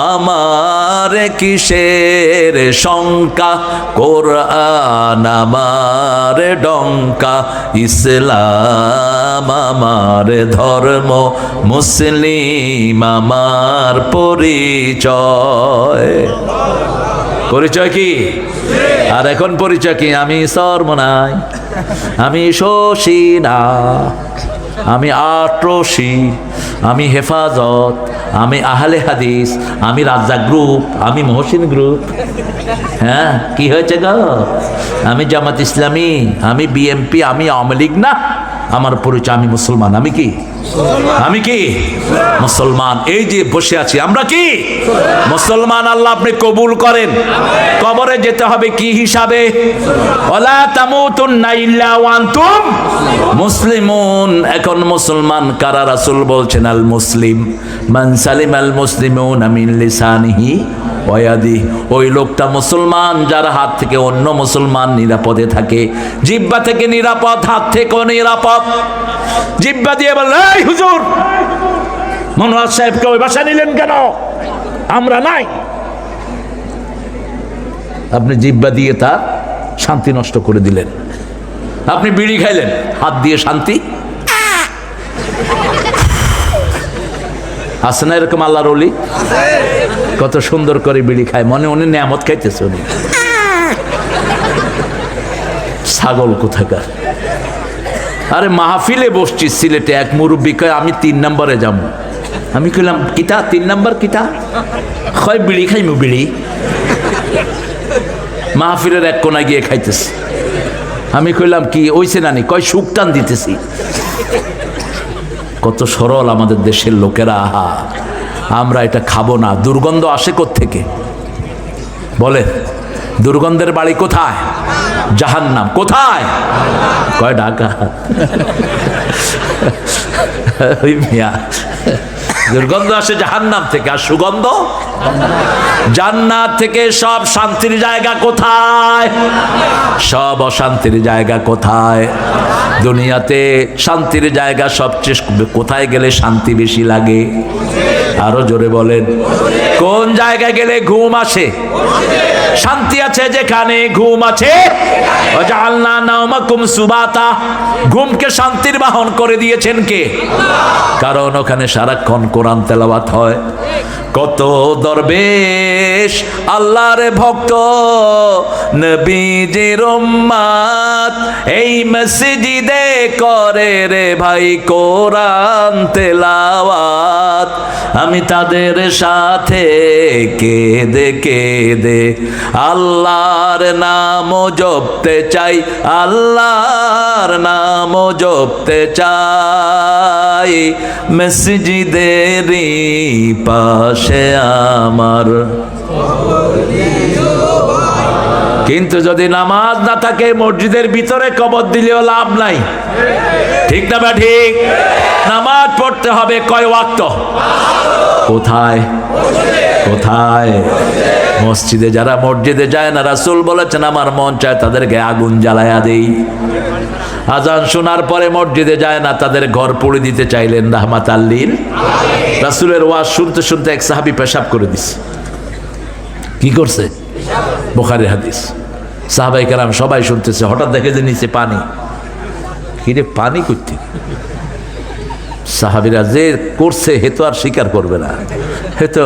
আমার কিসের শঙ্কা, কোরআন আমার ডঙ্কা, ইসলাম আমার ধর্ম, মুসলিম আমার পরিচয়। পরিচয় কি? আর এখন পরিচয় কি? আমি সরমনাই, আমি শশী না, আমি আট্রসি, আমি হেফাজত, আমি আহলে হাদিস, আমি রাজ্জাক গ্রুপ, আমি মহসিন গ্রুপ। হ্যাঁ, কি হয়েছে গো? আমি জামাত ইসলামী, আমি বিএমপি, আমি আওয়ামী লীগ না। আমার পরিচয় আমি মুসলমান। আমি কি? আমি কি মুসলমান। এই যে বসে আছি আমরা কি মুসলমান। আল্লাহ আপনি কবুল করেন। কবরে যেতে হবে কি হিসাবে? ওয়ালা তামুতুন্না ইল্লা ওয়া আনতুম মুসলিমুন। এখন মুসলমান কারা? রাসূল বলছেন আল মুসলিম মান সালিমাল মুসলিমুনা মিন লিসানিহি ওয়া ইয়াদিহি। ওই লোকটা মুসলমান যার হাত থেকে অন্য মুসলমান নিরাপদে থাকে। জিহ্বা থেকে নিরাপদ, হাত থেকেও নিরাপদ। জিহ্বা দিয়ে বললেন, এই হুজুর মনোয়ার সাহেবকে ওই বাসা নিলেন কেন? আমরা নাই। আপনি জিহ্বা দিয়ে তার শান্তি নষ্ট করে দিলেন। আপনি বিড়ি খাইলেন, হাত দিয়ে শান্তি আছে না? এরকম আল্লাহর ওলি কত সুন্দর করে বিড়ি খায়, মনে মনে নিয়ামত খাইতেছে উনি। ছাগল কোথাকার। আরে মাহফিলে বসছি সিলেটে, এক মুরব্বী কয় আমি 3 নম্বরে যাবো। আমি কইলাম কিতা 3 নম্বর কিতা? হয় বিড়ি খাইমু বিড়ি। মাহফিলের এক কোনায় গিয়ে খাইতেছি। আমি কইলাম কি ওইছে নানি? কয় সুখ টান দিতেছি। কত সরল আমাদের দেশের লোকেরা। আহা, আমরা এটা খাবো না। দুর্গন্ধ আসে কোত্থেকে বলে? দুর্গন্ধের বাড়ি কোথায়? জাহান্নাম। কোথায়? কয় ঢাকা। ওই মিয়া, দুর্গন্ধ আসে জাহান্নাম থেকে, আর সুগন্ধ জান্নাত থেকে। সব শান্তির জায়গা কোথায়? সব অশান্তির জায়গা কোথায়? দুনিয়াতে শান্তির জায়গা সবচেয়ে কোথায় গেলে শান্তি বেশি লাগে? আরো জোরে বলেন। কোন জায়গায় গেলে ঘুম আসে? শান্তি আছে যেখানে ঘুম আছে। ওয়াজআলনা নাওমাকুম সুবাতা, ঘুমকে শান্তির বাহন করে দিয়েছেন কে? কারণ ওখানে সারাক্ষণ কোরআন তেলাওয়াত হয়। কত দরবেশ আল্লাহর ভক্ত নবীজির উম্মত এই মসজিদে করে রে ভাই কোরআন তেলাওয়াত। আমি তাদের সাথে কেঁদে কেঁদে আল্লাহর নাম জপতে চাই, আল্লাহর নাম জপতে চাই। মসজিদেরই পাশে আমার। কিন্তু যদি নামাজ না থাকে, মসজিদের ভিতরে কবর দিলেও লাভ নাই। ঠিক না বা ঠিক? নামাজ পড়তে হবে কয় ওয়াক্ত? কোথায়? কোথায়? মসজিদে। যারা মসজিদে যায় না, রাসূল বলেছেন আমার মন চায় তাদেরকে আগুন জ্বালায়া দেই। আজান শোনার পরে মসজিদে যায় না, তাদের ঘর পুড়ে দিতে চাইলেন রাহমাতাল লিল। রাসূলের ওয়াজ শুনতে শুনতে এক সাহাবী পেশাব করে দিছে। কি করছে? বুখারীর হাদিস। সাহাবায়ে কেরাম সবাই শুনতেছে, হঠাৎ দেখে যে নিচে পানি। কিরে পানি করতে? সাহাবীরা যে করছে হে তো আর স্বীকার করবে না, হে তো।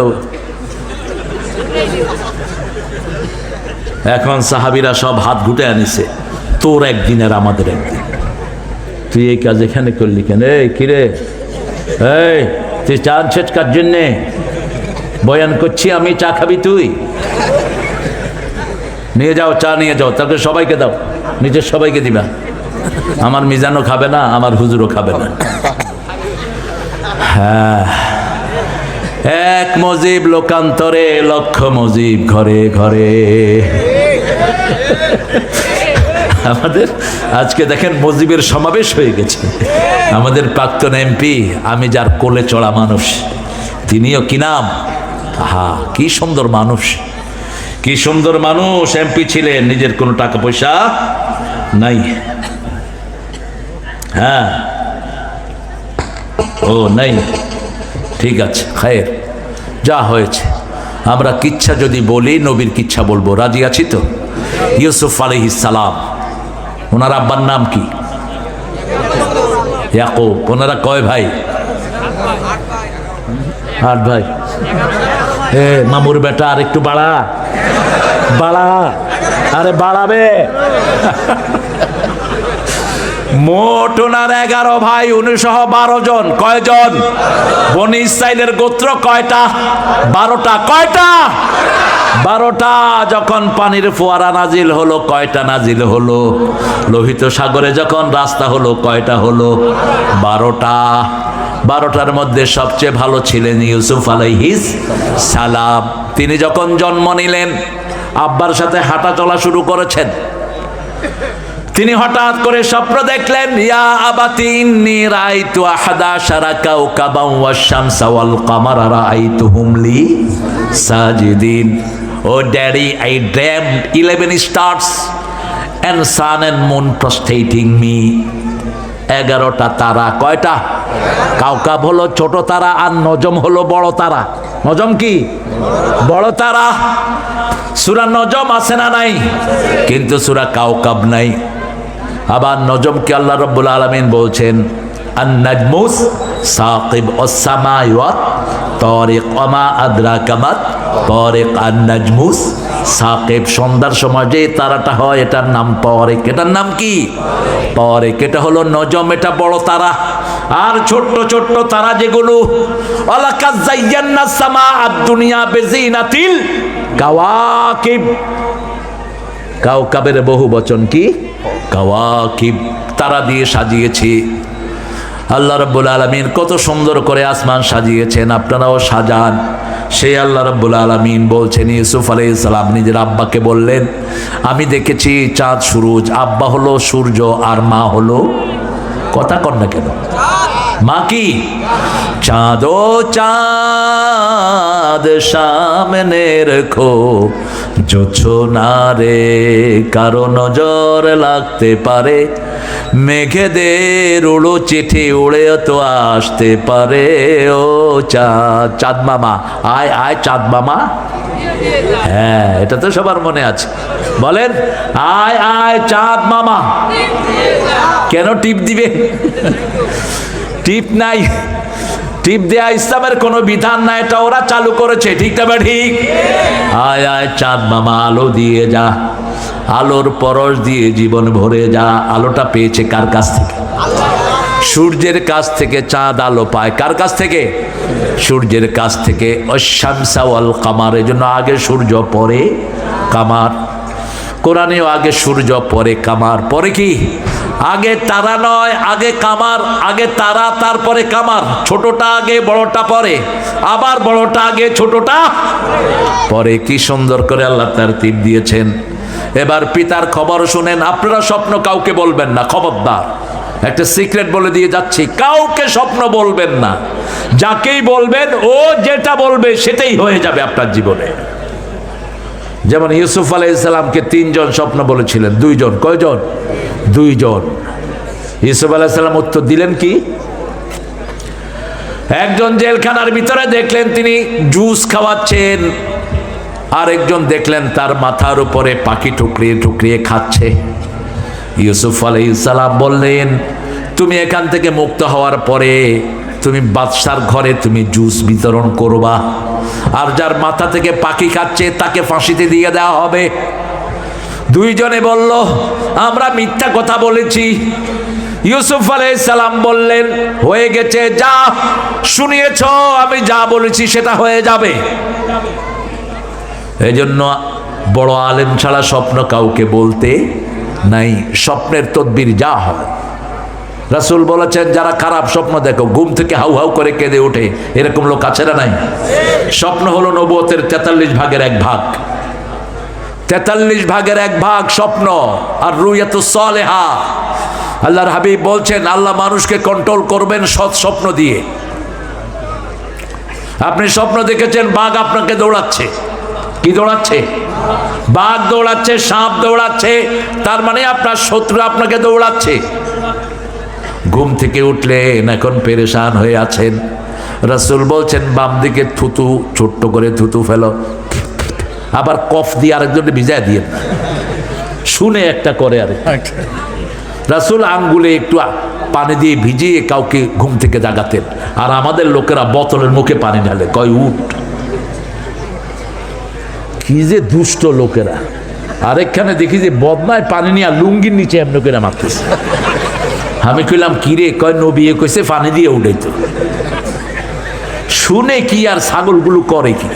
এখন সাহাবীরা সব হাত ঘুটে আনিছে, তোর একদিন আর আমাদের একদিন। তুই এই কাজ এখানে করলি কেন? এই কিরে, এই তুই চা আনছিস কার জন্যে? বয়ান করছি আমি, চা খাবি তুই? নিয়ে যাও, চা নিয়ে যাও, তাকে সবাইকে দাও, নিজের সবাইকে দিবা। আমার মিজানও খাবে না, আমার হুজুরও খাবে না। হ্যাঁ, এক মজিব লোকান্তরে, লক্ষ মজিব ঘরে ঘরে। আমাদের আজকে দেখেন মজিবের সমাবেশ হয়ে গেছে। আমাদের প্রাক্তন এমপি, আমি যার কোলে চড়া মানুষ, তিনিও কি নাম? হা, কি সুন্দর মানুষ, কি সুন্দর মানুষ। এমপি ছিলেন, নিজের কোনো টাকা পয়সা নাই। হ্যাঁ, ও নাই, ঠিক আছে, খায়ের, যা হয়েছে। আমরা কিচ্ছা যদি বলি, নবীর কিচ্ছা বলবো। রাজি আছি তো? ইউসুফ আলাইহিস সালাম, ওনার আব্বার নাম কি? ইয়াকুব। ওনারা কয় ভাই? 8 ভাই। এ মামুর বেটা, আর একটু বাড়া, বাড়া, আরে বাড়াবে। মোট ওনার 11 ভাই, 12 জন। কয়জন? বনি ইসরাইলের গোত্র কয়টা? 12টা। কয়টা? 12টা। যখন পানির ফোয়ারা নাজিল হলো, কয়টা নাজিল হলো? লোহিত সাগরে যখন রাস্তা হলো, কয়টা হলো? 12টা। 12টার মধ্যে সবচেয়ে ভালো ছিলেন ইউসুফ আলাইহিস সালাম। তিনি যখন জন্ম নিলেন, আব্বার সাথে হাঁটা চলা শুরু করেছেন। তিনি হঠাৎ করে স্বপ্ন দেখলেন, ইয়া আবাতি ইন্নী রাআইতু আহাদা আশারা কাওকাবান ওয়াশ শামসা ওয়াল কামারা রাআইতুহুম লি সাজিদিন। O daddy, I dreamed 11 stars and sun and moon prostrating me. 11টা তারা। কয়টা? কাওকাব হলো ছোট তারা, আর নজম হলো বড় তারা। নজম কি? বড় তারা। সূরা নজম আছে না নাই? কিন্তু সূরা কাওকাব নাই। আবার নজমকে আল্লাহ রাব্বুল আলামিন বলছেন, আন-নাজমুস সাকিব ওয়াস-সামাই ওয়াত-তারিক ওয়া মা আদরাকা মাত তারিক আন নাজমুস সাকিব, সন্ধ্যার সময় যে তারাটা হয় এটার নাম তারিক। এটার নাম কি? তারিক। এটা হলো নজম, এটা বড় তারা। আর ছোট্ট ছোট্ট তারা যেগুলো, ওয়ালাকাদ যায়্যানাস সামাআদ দুনিয়া বিজিনাতিল কাওয়াকিব। কাওকাবের বহু বচন কি? কাওয়াকিব। তারা দিয়ে সাজিয়েছি। আল্লাহ রাব্বুল আলামিন কত সুন্দর করে আসমান সাজিয়েছেন, আপনারাও সাজান। সেই আল্লাহ রাব্বুল আলামিন বলছেন, ইউসুফ আলাইহিস সালাম নিজের আব্বাকে বললেন, আমি দেখেছি চাঁদ সুরুজ। আব্বা হলো সূর্য আর মা হলো, কথা কর না কেন, মা কি? চাঁদ ও চাঁদ সামনে রেখো, জোছনা রে কারো নজর লাগতে পারে, মেঘেদের উড়ো চিঠি উড়ে তো আসতে পারে। ও চাঁদ, চাঁদ মামা আয় আয়, চাঁদ মামা। হ্যাঁ, এটা তো সবার মনে আছে, বলেন আয় আয় চাঁদ মামা। কেন টিপ দিবে? টিপ নাই, টিপ দেয়া ইসলামের কোনো বিধান নাই, এটা ওরা চালু করেছে, ঠিক না? ঠিক। আয় আয় চাঁদ মামা, আলো দিয়ে যা, আলোর পরশ দিয়ে জীবন ভরে যা। আলোটা পেয়েছে কার কাছ থেকে? সূর্যের কাছ থেকে চাঁদ আলো পায়। কার কাছ থেকে? সূর্যের কাছ থেকে। অশামসা ওয়াল কামার, এই জন্য আগে সূর্য পরে কামার। কোরআনেও আগে সূর্য পরে কামার, পরে কি? আগে তারা নয়, আগে কামার। আগে তারা, তারপরে কামার। ছোটটা আগে, বড়টা পরে, আবার বড়টা আগে, ছোটটা পরে। কি সুন্দর করে আল্লাহ তার তীর দিয়েছেন। এবার পিতার খবর শুনেন। আপনারা স্বপ্ন কাউকে বলবেন না, খবরদার। একটা সিক্রেট বলে দিয়ে যাচ্ছি, কাউকে স্বপ্ন বলবেন না। যাকেই বলবেন ও যেটা বলবে সেটাই হয়ে যাবে আপনার জীবনে। যেমন ইউসুফ আলাইহিস সালামকে 3 জন স্বপ্ন বলেছিলেন, 2 জন। কয়জন? 2 জন। ইউসুফ আলাইহিস সালাম উত্তর দিলেন কি? একজন জেলখানার ভিতরে দেখলেন তিনি জুস খাওয়াচ্ছেন, আর একজন দেখলেন তার মাথার উপরে পাখি টুকরিয়ে টুকরিয়ে খাচ্ছে। ইউসুফ আলাইহিস সালাম বললেন, তুমি এখান থেকে মুক্ত হওয়ার পরে তুমি বাদশার ঘরে তুমি জুস বিতরণ করবা, আর যার মাথা থেকে পাখি খাচ্ছে তাকে ফাঁসিতে দিয়ে দেওয়া হবে। 2 জনে বলল, আমরা মিথ্যা কথা বলেছি। ইউসুফ আলাইহিস সালাম বললেন, হয়ে গেছে, যা শুনিয়েছ, আমি যা বলেছি সেটা হয়ে যাবে। এই জন্য বড় আলেম ছাড়া স্বপ্ন কাউকে বলতে নাই। স্বপ্নের তদবির যা হয়। রাসূল বলেছেন, যারা খারাপ স্বপ্ন দেখো, ঘুম থেকে হাউ হাউ করে কেঁদে ওঠে, এরকম লোক আছে না নাই? স্বপ্ন হলো নবুয়তের 43 ভাগের 1 ভাগ। 43 ভাগের 1 ভাগ স্বপ্ন। আর রুয়াতুস সালেহা, আল্লাহর হাবিব বলছেন, আল্লাহ মানুষকে কন্ট্রোল করবেন সৎ স্বপ্ন দিয়ে। আপনি স্বপ্ন দেখেছেন বাঘ আপনাকে দৌড়াচ্ছে। কি দৌড়াচ্ছে? বাঘ দৌড়াচ্ছে, সাপ দৌড়াচ্ছে, তার মানে আপনার শত্রু আপনাকে দৌড়াচ্ছে। ঘুম থেকে উঠলেন, এখন পেরেশান হয়ে আছেন। রাসূল বলছেন, বাম দিকে থুতু, ছোট্ট করে থুতু ফেলো, আবার কফ দিয়ে আরেকজনকে ভিজায় দিয়ে শুনে একটা করে। আরে রাসূল আঙ্গুলে একটু পানি দিয়ে ভিজিয়ে কাউকে ঘুম থেকে জাগাতেন। আর আমাদের লোকেরা বোতলের মুখে পানি ঢালে, কয় উঠ। কি যে দুষ্ট লোকেরা। আরেকখানে দেখি যে বদনায় পানি নিয়ে লুঙ্গির নিচে এমন করে মারতেছে। আমি কইলাম, কিরে? কয় নবী কইছে পানি দিয়ে উঠাইতো। শুনে কি আর ছাগলগুলো করে কি?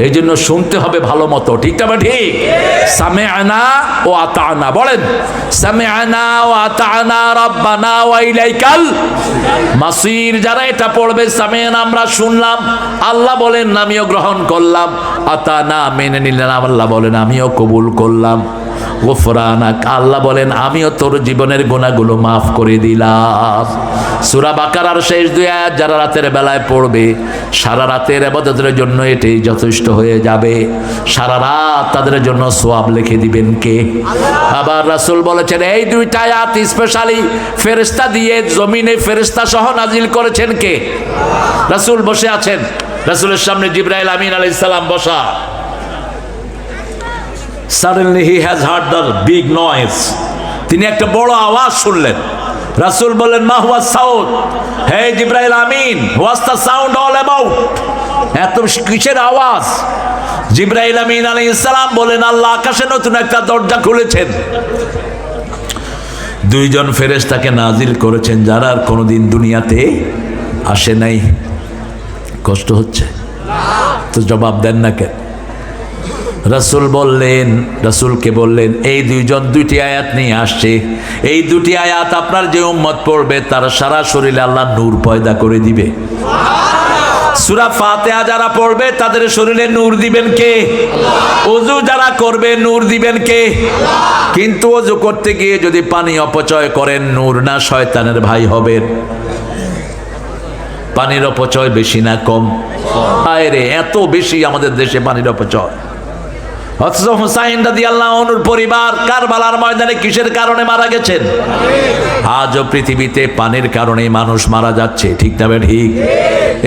এই জন্য শুনতে হবে ভালো মতো, ঠিক না? ঠিক। সামিআনা ও আতানা, বলেন সামিআনা ও আতানা রাব্বানা ওয়া ইলাইকাল মাসির। যারা এটা পড়বে, সামিআনা আমরা শুনলাম, আল্লাহ বলেন আমিও গ্রহণ করলাম, আতানা মেনে নিলাম, আল্লাহ বলেন আমিও কবুল করলাম, গফরানাক আল্লাহ বলেন আমিও তোর জীবনের গুনাহগুলো মাফ করে দিলাম। সূরা বাকারার শেষ 2 আয়াত যারা রাতের বেলায় পড়বে, সারা রাতের ইবাদতের জন্য এটাই যথেষ্ট হয়ে যাবে। সারা রাত তাদের জন্য সওয়াব লিখে দিবেন কে? আবার রাসূল বলেছেন, এই 2টা আয়াত স্পেশালি ফেরেশতা দিয়ে জমিনে ফেরেশতা সহ নাজিল করেছেন কে? রাসূল বসে আছেন, রাসূলের সামনে জিবরাইল আমিন আলাইহিস সালাম বসা। Suddenly he has heard the big noise. তিনি একটা বড় আওয়াজ শুনলেন। রাসূল বললেন, মা হুয়া সাউন্ড? হে জিবরাইল আমিন, what's the sound all about? এত কিসের আওয়াজ? জিবরাইল আমিন আলাইহিস সালাম বলেন, আল্লাহ আকাশে নতুন একটা দরজা খুলেছেন, দুইজন ফেরেশতাকে নাজিল করেছেন যারা আর কোনোদিন দুনিয়াতে আসে নাই। কষ্ট হচ্ছে তো জবাব দেন না কেন? রাসূল বললেন, রাসূলকে বললেন, এই দুইজন দুইটি আয়াত নিয়ে আসছে, এই দুটি আয়াত আপনার যে উম্মত পড়বে তার সারা শরীরে আল্লাহ নূর পয়দা করে দিবে। সূরা ফাতিহা যারা পড়বে তাদের শরীরে নূর দিবেন কে? ওযু যারা করবে নূর দিবেন কে? কিন্তু ওযু করতে গিয়ে যদি পানি অপচয় করেন, নূর না শয়তানের ভাই হবেন। পানির অপচয় বেশি না কম? আরে এত বেশি আমাদের দেশে পানির অপচয়। অথচ হুসাইন রাদিয়াল্লাহু আনহুর পরিবার কারবালার ময়দানে কিসের কারণে মারা গেছেন? আজও পৃথিবীতে পানির কারণে মানুষ মারা যাচ্ছে, ঠিক না ঠিক?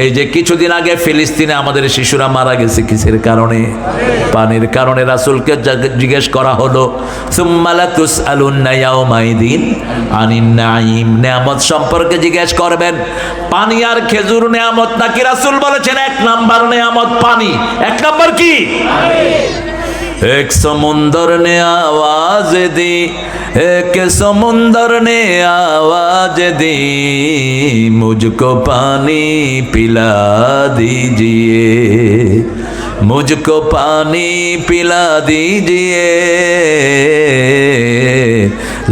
এই যে কিছুদিন আগে ফিলিস্তিনে আমাদের শিশুরা মারা গেছে কিসের কারণে? পানির কারণে। রাসূলকে জিজ্ঞেস করা হলো, সুম্মা লাতুসআলুন্না ইয়াউমাইদিন আনিন নাঈম, নিয়ামত সম্পর্কে জিজ্ঞেস করবেন। পানি আর খেজুর নিয়ামত নাকি? রাসূল বলেছেন এক নাম্বার নিয়ামত পানি। এক নাম্বার কি? एक समुंदर ने आवाज दी, एक समुंदर ने आवाज दी, मुझको पानी पिला दीजिए, मुझको पानी पिला दीजिए,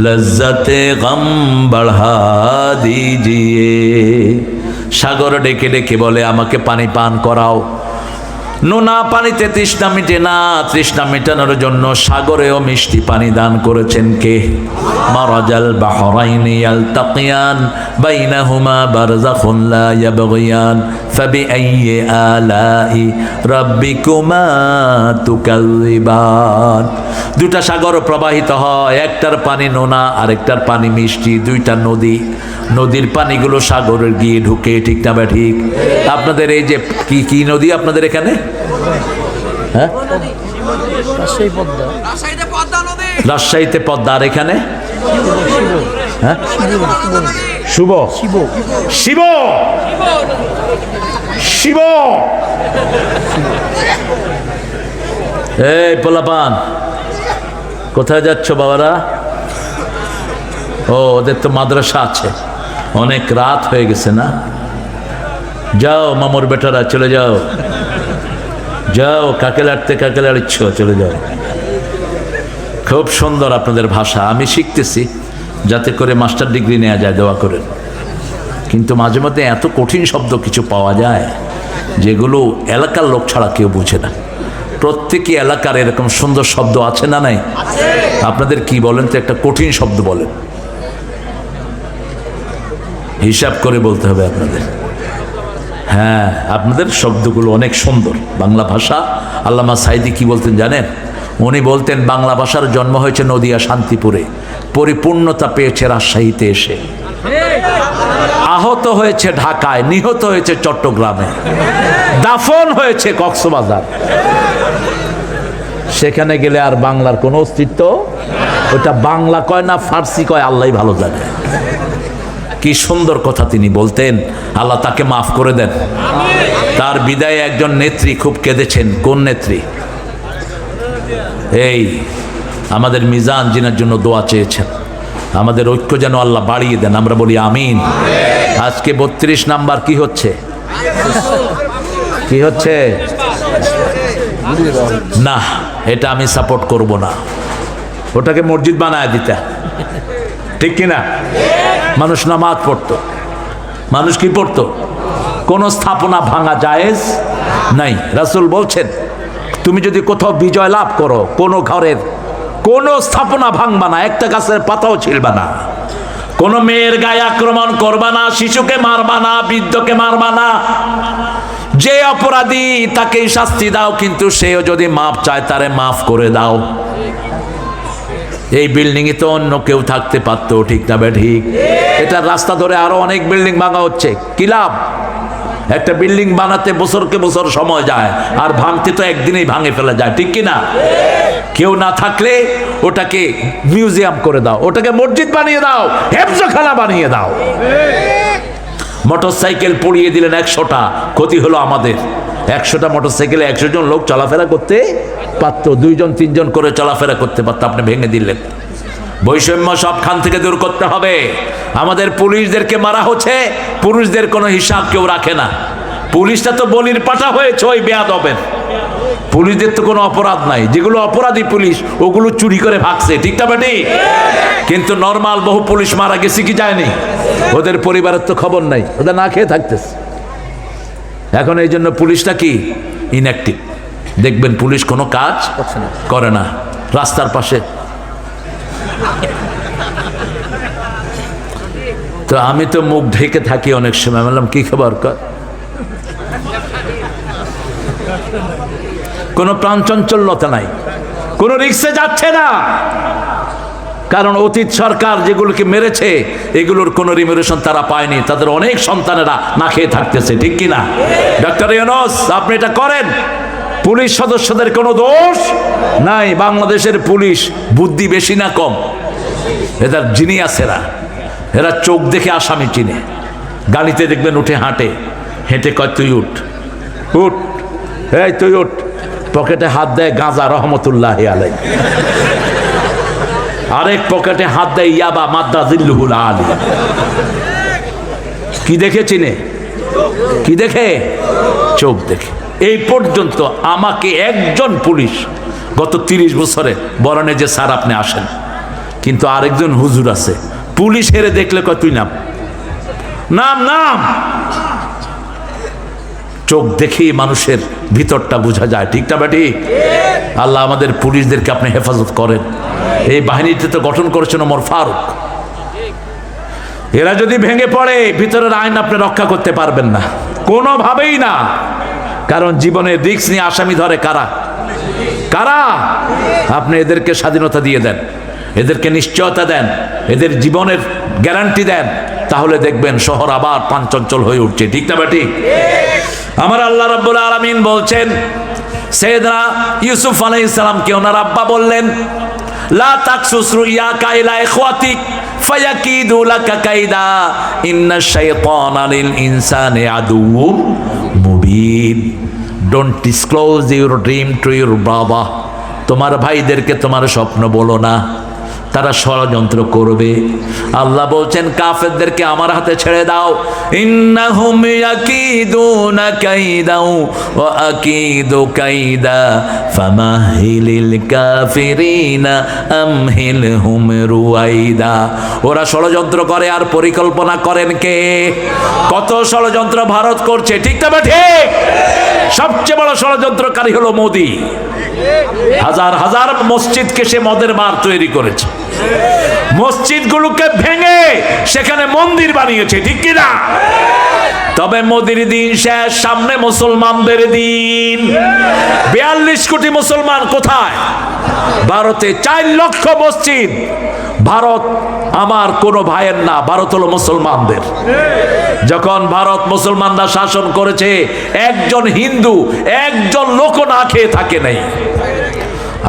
लज्जते गम बढ़ा दीजिए। সাগর ডেকে ডেকে বলে, আমাকে পানি পান করাও। নোনা পানিতে তৃষ্ণা মিটে না, তৃষ্ণা মেটানোর জন্য সাগরেও মিষ্টি পানি দান করেছেন কে? মারাজাল বাহরাইনি ইয়ালতাকিয়ান বাইনাহুমা বারযাখুন লা ইয়াবগিয়ান ফাবিআইয়ি আলাই রাব্বিকুমা তুকাযিবান। দুটা সাগর প্রবাহিত হয়, একটার পানি নোনা আরেকটার পানি মিষ্টি, দুইটা নদী। নদীর পানিগুলো সাগরে গিয়ে ঢুকে, ঠিক না বা ঠিক? আপনাদের এই যে কি কি নদী আপনাদের এখানে? হ্যাঁ, রাজশাহীতে পদ্মা, আর এখানে হ্যাঁ শিব শিব শিব শিব। এই পোলাপান কোথায় যাচ্ছ বাবারা? ও, ওদের তো মাদ্রাসা আছে, অনেক রাত হয়ে গেছে না? যাও মামুর বেটারা, চলে যাও, যাও, কাকে লাড়তে কাকে লাড়িচ্ছ, চলে যাও। খুব সুন্দর আপনাদের ভাষা, আমি শিখতেছি যাতে করে মাস্টার ডিগ্রি নেওয়া যায়, দোয়া করেন। কিন্তু মাঝে মধ্যে এত কঠিন শব্দ কিছু পাওয়া যায় যেগুলো এলাকার লোক ছাড়া কেউ বুঝে না। প্রত্যেকই এলাকার এরকম সুন্দর শব্দ আছে না নাই? আপনাদের কি বলেন তো, একটা কঠিন শব্দ বলেন, হিসাব করে বলতে হবে আপনাদের। হ্যাঁ, আপনাদের শব্দগুলো অনেক সুন্দর, বাংলা ভাষা। আল্লামা সাইদি কি বলতেন জানেন? উনি বলতেন, বাংলা ভাষার জন্ম হয়েছে নদিয়া শান্তিপুরে, পরিপূর্ণতা পেয়েছে রাজশাহীতে এসে, আহত হয়েছে ঢাকায়, নিহত হয়েছে চট্টগ্রামে, দাফন হয়েছে কক্সবাজার। সেখানে গেলে আর বাংলার কোনো অস্তিত্ব, ওটা বাংলা কয় না ফার্সি কয়, আল্লাহই ভালো জানে। কি সুন্দর কথা তিনি বলতেন, আল্লাহ তাকে মাফ করে দেন। তার বিদায়ে একজন নেত্রী খুব কেঁদেছেন। কোন নেত্রী? এই আমাদের মিজান জিনার জন্য দোয়া চেয়েছেন, আমাদের ঐক্য যেন আল্লাহ বাড়িয়ে দেন, আমরা বলি আমিন। আজকে 32 নাম্বার কি হচ্ছে? কি হচ্ছে? না, এটা আমি সাপোর্ট করব না, ওটাকে মসজিদ বানায় দিতে, ঠিক কিনা? মানুষ নামাজ পড়তো, মানুষ কি পড়তো? কোন স্থাপনা ভাঙা জায়েজ নাই। রাসূল বলছেন, তুমি যদি কোথাও বিজয় লাভ করো, কোন ঘরের কোন স্থাপনা ভাঙবা না, একটা গাছের পাতাও ছিলবা না, কোন মেয়ের গায়ে আক্রমণ করবা না, শিশুকে মারবা না, বৃদ্ধকে মারবা না। যে অপরাধী তাকেই শাস্তি দাও, কিন্তু সেও যদি মাফ চায় তারে মাফ করে দাও। এই বিল্ডিং এ তো অন্য কেউ থাকতে পারতো, ঠিক না ঠিক? এটা রাস্তা ধরে আরো অনেক বিল্ডিং ভাঙা হচ্ছে, কি লাভ? একটা বিল্ডিং বানাতে বছরকে বছর সময় যায়, আর ভাঙতে তো একদিনেই ভাঙে ফেলা যায়, ঠিক কিনা? কেউ না থাকলে ওটাকে মিউজিয়াম করে দাও, ওটাকে মসজিদ বানিয়ে দাও, হেফজখানা বানিয়ে দাও। মোটরসাইকেল পুড়িয়ে দিলেন 100টা, ক্ষতি হলো আমাদের। 100টা মোটরসাইকেলে 100 জন লোক চলাফেরা করতে পারত, 2 জন 3 জন করে চলাফেরা করতে পারত, আপনি ভেঙে দিলেন। বৈষম্য সবখান থেকে দূর করতে হবে। আমাদের পুলিশদেরকে মারা হচ্ছে, পুরুষদের কোনো হিসাব কেউ রাখে না। পুলিশটা তো বলির পাঠা হয়েছে ওই বেয়াদবের। পুলিশদের তো কোনো অপরাধ নাই, যেগুলো অপরাধী পুলিশ ওগুলো চুরি করে ভাগছে, ঠিক না বেটি? কিন্তু নর্মাল বহু পুলিশ মারা গেছে কি যায়নি? ওদের পরিবারের তো খবর নাই, ওদের না খেয়ে থাকতেছে। এখন এই জন্য পুলিশটা কি ইনঅ্যাক্টিভ। দেখবেন পুলিশ কোনো কাজ করে না, রাস্তার পাশে। তো আমি তো মুখ ঢেকে থাকি অনেক সময়, বললাম কি খবর, কোনো প্রাণচঞ্চলতা নাই, কোনো রিক্সে যাচ্ছে না। কারণ অতীত সরকার যেগুলোকে মেরেছে এগুলোর কোনো রিমিউনেশন তারা পায়নি, তাদের অনেক সন্তানেরা না খেয়ে থাকতেছে, ঠিক কিনা? ডক্টর ইউনূস আপনি এটা করেন, পুলিশ সদস্যদের কোনো দোষ নাই। বাংলাদেশের পুলিশ বুদ্ধি বেশি না কম? এদের জিনিয়াসেরা, এরা চোখ দেখে আসামি চিনে। গাড়িতে দেখবেন উঠে হাঁটে, হেঁটে কয় তুই উঠ, উঠ, এই তুই উঠ, পকেটে হাত দেয় গাঁজা রহমতুল্লাহ আলাই, আরেক পকেটে হাত দেয় ইয়াবা মাদ্দা জিল্লুহুল আলী। কি দেখে চিনে? কি দেখে? চোখ দেখে। এই পর্যন্ত আমাকে একজন পুলিশ গত 30 বছরে বরণে যে স্যার আপনি আসেন, কিন্তু আরেকজন হুজুর আছে পুলিশ হেরে দেখলে কয় তুই নাম, নাম, নাম। চোখ দেখেই মানুষের ভিতরটা বোঝা যায়, ঠিক না বেটি? আল্লাহ আমাদের পুলিশদেরকে আপনি হেফাজত করেন। এই বাহিনীতে তো গঠন করেছেন ওমর ফারুক। এরা যদি ভেঙে পড়ে ভিতরের আইন আপনি রক্ষা করতে পারবেন না, কোনোভাবেই না। কারণ জীবনের রিস্ক নিয়ে আসামি ধরে কারা? কারা? আপনি এদেরকে স্বাধীনতা দিয়ে দেন, এদেরকে নিশ্চয়তা দেন, এদের জীবনের গ্যারান্টি দেন, তাহলে দেখবেন শহর আবার প্রাণচঞ্চল হয়ে উঠছে, ঠিক না বেটি? আমার আল্লাহ রাব্বুল আলামিন বলছেন, সাইয়েদনা ইউসুফ আলাইহিস সালামকে ওনার আব্বা বললেন, লা তাকসুস রুইয়াকা ইলা ইখওয়াতিক ফায়াকিদু লাকা কাইদা ইন্নাশ শাইতানা লিল ইনসানি আদুউম Mubin. Don't disclose your dream to your বাবা। তোমার ভাইদেরকে তোমার স্বপ্ন বলো না, তারা ষড়যন্ত্র করবে। আল্লাহ বলছেন কাফেরদেরকে আমার হাতে ছেড়ে দাও। ইন্নাহুম ইয়াকিদুনা কাইদাও ওয়া আকিদু কাইদা ফামাহিলিল কাফিরিনা আমহিলহুম রুয়াইদা। ওরা ষড়যন্ত্র করে আর পরিকল্পনা করেন কে? কত ষড়যন্ত্র ভারত করছে, ঠিক না ঠিক? সবচেয়ে বড় ষড়যন্ত্রকারী হলো মোদি। হাজার হাজার মসজিদকে সে মদের বার তৈরি করেছে, মসজিদগুলোকে ভেঙে সেখানে মন্দির বানিয়েছে, ঠিক কিনা? তবে মোদির দিন শেষ, সামনে মুসলমানদের দিন। 42 কোটি মুসলমান কোথায়? ভারতে 4 লক্ষ মসজিদ। ভারত আমার কোনো ভাইয়ের না, ভারত হলো মুসলমানদের। যখন ভারত মুসলমানরা শাসন করেছে একজন হিন্দু, একজন লোক না খেয়ে থাকে নাই।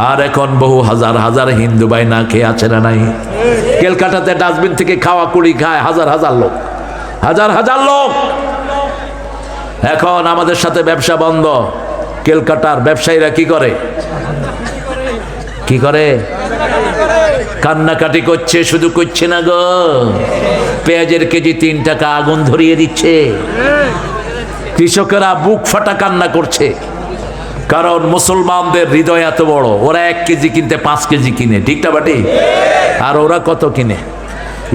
আর এখন বহু হাজার হাজার হিন্দু ভাই না খেয়ে আছে না নাই? কলকাতাতে ডাস্টবিন থেকে খাওয়া কুড়ি খায় হাজার হাজার লোক, হাজার হাজার লোক। এখন আমাদের সাথে ব্যবসা বন্ধ। কলকাতার ব্যবসায়ীরা কি করে? কি করে? কান্নাকাটি করছে। শুধু করছে না গো, পেঁয়াজের কেজি 3 টাকা আগুন ধরিয়ে দিচ্ছে। কৃষকেরা বুক ফাটা কান্না করছে, কারণ মুসলমানদের হৃদয় এত বড়, ওরা 1 কেজি কিনতে 5 কেজি কিনে, ঠিক না বাটি? আর ওরা কত কিনে?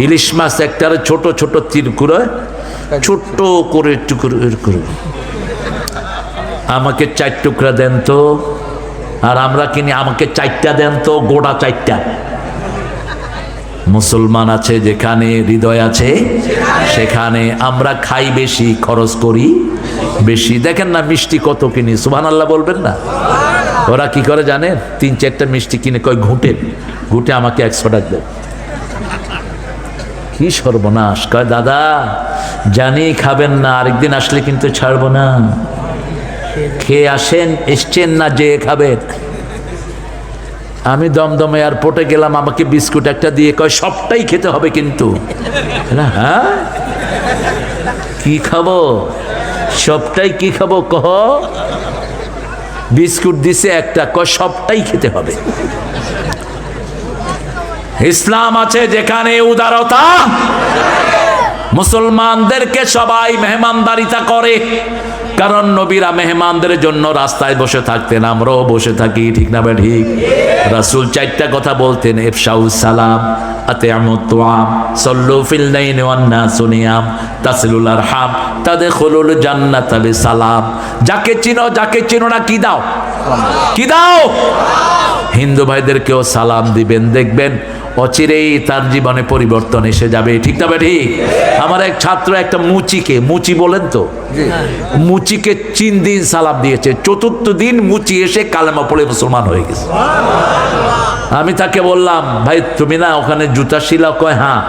ইলিশ মাছ একটারে ছোট ছোট তিরকুড়ে ছোট্ট করে টুকরো করে, আমাকে 4 টুকরা দেন তো। আর আমরা কিনি আমাকে 4টা দেন তো, গোটা 4টা। মুসলমান আছে যেখানে, হৃদয় আছে সেখানে। আমরা খাই বেশি, খরচ করি বেশি। দেখেন না মিষ্টি কত কিনি, সুবহানাল্লাহ বলবেন না? ওরা কি করে জানেন? 3-4টা মিষ্টি কিনে কয় ঘুটে ঘুটে আমাকে 100 টাকা দেয়। কি সর্বনাশ! কয় দাদা জানি খাবেন না, আরেকদিন আসলে কিন্তু ছাড়বো না। খেয়ে আসেন, এসছেন না যে খাবেন। আমি দমদমে এয়ারপোর্টে গেলাম, আমাকে বিস্কুট একটা দিয়ে কয় সবটাই খেতে হবে কিন্তু। হ্যাঁ কি খাবো? সবটাই কি খাবো কহ? বিস্কুট দিছে একটা, কয় সবটাই খেতে হবে। ইসলাম আছে যেখানে উদারতা, মুসলমানদেরকে সবাই মেহমানদারিতা করে, কারণ নবীরা মেহমানদের জন্য রাস্তায় বসে থাকতেন, আমরাও বসে থাকি, ঠিক না? ঠিক। রাসূল চারটা কথা বলতেন, ইফশাউস সালাম, আতিআমুত তুআম, সাল্লু ফিল লাইলি ওয়ান নাসু নিয়াম, তাসিলুল আরহাম, তাদখুলুল জান্নাতা বিসালাম। যাকে চিনো না কি দাও? কি দাও? হিন্দু ভাইদেরকেও সালাম দিবেন, দেখবেন অচিরেই তার জীবনে পরিবর্তন এসে যাবে, ঠিক না? ঠিক। আমার এক ছাত্র একটা মুচি বলেন তো, মুচিকে 3 দিন সালাম দিয়েছে, 4th দিন মুচি এসে কালেমা পড়ে মুসলমান হয়ে গেছে। আমি তাকে বললাম, ভাই তুমি না ওখানে জুতা শিলাও? কয় হ্যাঁ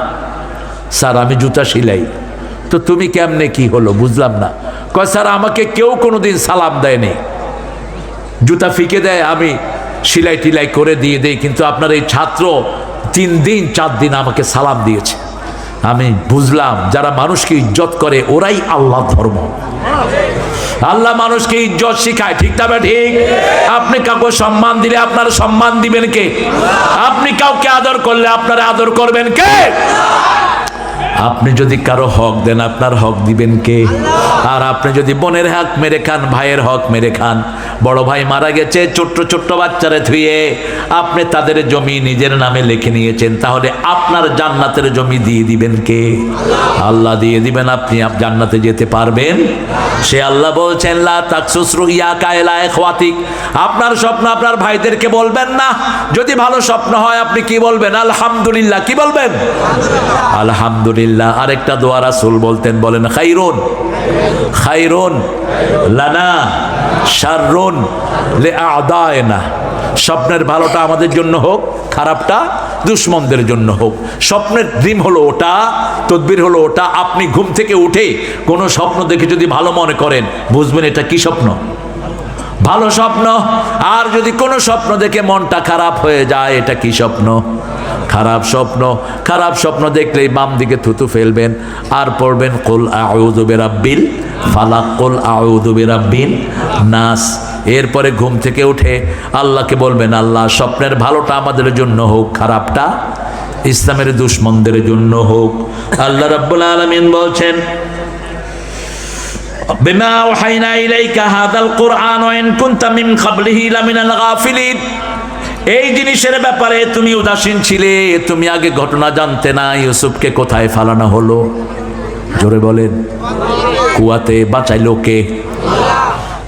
স্যার আমি জুতা শিলাই। তো তুমি কেমনে কি হলো বুঝলাম না। কয় স্যার আমাকে কেউ কোনোদিন সালাম দেয়নি, জুতা ফিকে দেয়, আমি সিলাই টিলাই করে দিয়ে দেই, কিন্তু আপনার এই ছাত্র 3 দিন 4 দিন আমাকে সালাম দিয়েছে। আমি বুঝলাম যারা মানুষকে ইজ্জত করে ওরাই আল্লাহ ধর্ম। আল্লাহ মানুষকে ইজ্জত শিখায়, ঠিক না? ঠিক। আপনি কাউকে সম্মান দিলে আপনার সম্মান দিবেন কে? আপনি কাউকে আদর করলে আপনার আদর করবেন কে? আপনি যদি কারো হক দেন আপনার হক দিবেন কে? আর আপনি যদি বোনের হক মেরে খান, ভাইয়ের হক মেরে খান, বড় ভাই মারা গেছে ছোট্ট বাচ্চারে ধুয়ে আপনি তাদের জমি নিজের নামে লিখে নিয়েছেন, তাহলে আপনার জান্নাতের জমি দিয়ে দিবেন কে? আল্লাহ দিয়ে দিবেন। আপনি জান্নাতে যেতে পারবেন? সে আল্লাহ বলছেন, লা তাকসুস রুইয়াকা ইলা ইখওয়াতিক, আপনার স্বপ্ন আপনার ভাইদেরকে বলবেন না। যদি ভালো স্বপ্ন হয় আপনি কি বলবেন? আলহামদুলিল্লাহ। কি বলবেন? আলহামদুলিল্লাহ। আরেকটা দোয়া রাসূল বলতেন, বলেন খাইরুন লানা শাররুন লিআদায়না। স্বপ্নের ভালোটা আমাদের জন্য হোক, খারাপটা দুশমনদের জন্য হোক। স্বপ্নের ড্রিম হলো ওটা, তদবির হলো ওটা। আপনি ঘুম থেকে উঠে কোনো স্বপ্ন দেখে যদি ভালো মনে করেন, বুঝবেন এটা কি স্বপ্ন? ভালো স্বপ্ন। আর যদি কোনো স্বপ্ন দেখে মনটা খারাপ হয়ে যায়, এটা কি স্বপ্ন? খারাপ স্বপ্ন। খারাপ স্বপ্ন দেখলেই বাম দিকে থুতু ফেলবেন আর পড়বেন কুল আউযু বিরাব্বিল ফালাক, কুল আউযু বিরাব্বিন নাস। এরপরে ঘুম থেকে উঠে আল্লাহকে বলবেন, আল্লাহ স্বপ্নের ভালোটা আমাদের জন্য হোক, খারাপটা ইসলামের দুশমনদের জন্য হোক। আল্লাহ রাব্বুল আলামিন বলছেন, বিমা ওয়াহাইনা ইলাইকা হাযাল কুরআন ওয়া ইন কুনতা মিন ক্বাবলিহি লামিনাল গাফিলিন। এই জিনিসের ব্যাপারে তুমি উদাসীন ছিলে, তুমি আগে ঘটনা জানতে না। ইউসুফকে কোথায় ফালানো হলো? জোরে বলেন। কুয়াতে। বাঁচাইলো কে?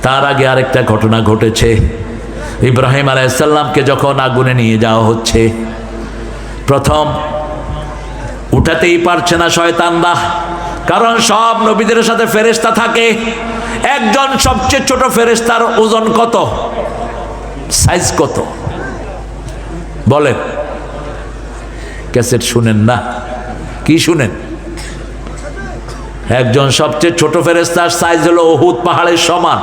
তার আগে আরেকটা ঘটনা ঘটেছে। ইব্রাহিম আলাইহিস সালামকে যখন আগুনে নিয়ে যাওয়া হচ্ছে, প্রথম উঠাতেই পারছে না শয়তানরা, কারণ সব নবীদের সাথে ফেরেশতা থাকে। একজন সবচেয়ে ছোট ফেরেশতার ওজন কত? সাইজ কত? বলেন। ক্যাসেট শুনেন না? কি শুনেন? একজন সবচেয়ে ছোট ফেরেশতার সাইজ হলো উহুদ পাহাড়ের সমান।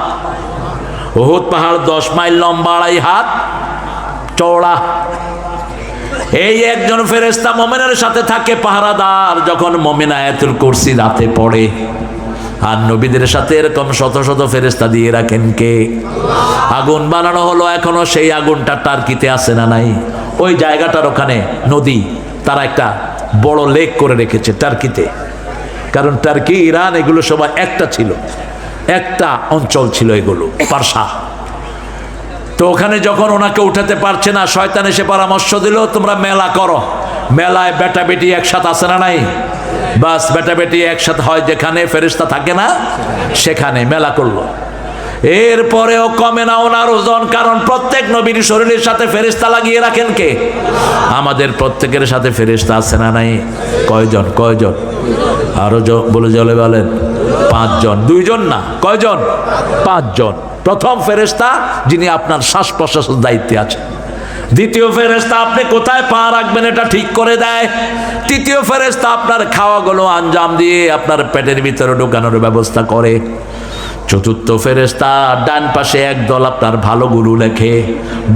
উহুদ পাহাড় 10 মাইল লম্বা, 2.5 হাত চওড়া। এই একজন ফেরেশতা মুমিনের সাথে থাকে পাহারাদার। যখন মুমিন আয়াতুল কুরসি রাতে পড়ে, আর নবীদের সাথে এরকম শত শত ফেরেশতা দিয়ে রাখেন কে? আগুন বানানো হলো, এখনো সেই আগুনটা টার্কিতে আছে না নাই? ওই জায়গাটার ওখানে নদী, তারা একটা বড় লেক করে রেখেছে টার্কিতে। কারণ টার্কি, ইরান এগুলো সবাই একটা ছিল, একটা অঞ্চল ছিল এগুলো, পারসা। তো ওখানে যখন ওনাকে উঠাতে পারছে না, শয়তান এসে পরামর্শ দিল, তোমরা মেলা করো। মেলায় বেটা বেটি একসাথে আছে না নাই? বাস বেটা বেটি একসাথে হয় যেখানে ফেরেশতা থাকে না, সেখানে মেলা করলো। এরপরেও কমে না ওনার ওজন, কারণ প্রত্যেক নবীর শরীরের সাথে ফেরেশতা লাগিয়ে রাখেন কে? আমাদের প্রত্যেকের সাথে ফেরেশতা আছে না নাই? কয়জন? আরো বলে বলেন 5 জন। 2 জন না, কয়জন? 5 জন। প্রথম ফেরেশতা যিনি আপনার শ্বাস প্রশ্বাসের দায়িত্বে আছেন। দ্বিতীয় ফেরেশতা আপনি কোথায় পা রাখবেন এটা ঠিক করে দেয়। তৃতীয় ফেরেশতা আপনার খাওয়াগুলো আঞ্জাম দিয়ে আপনার পেটের ভিতরে ঢোকানোর ব্যবস্থা করে। চতুর্থ ফেরেশতা ডান পাশে একদল আপনার ভালোগুলো লেখে,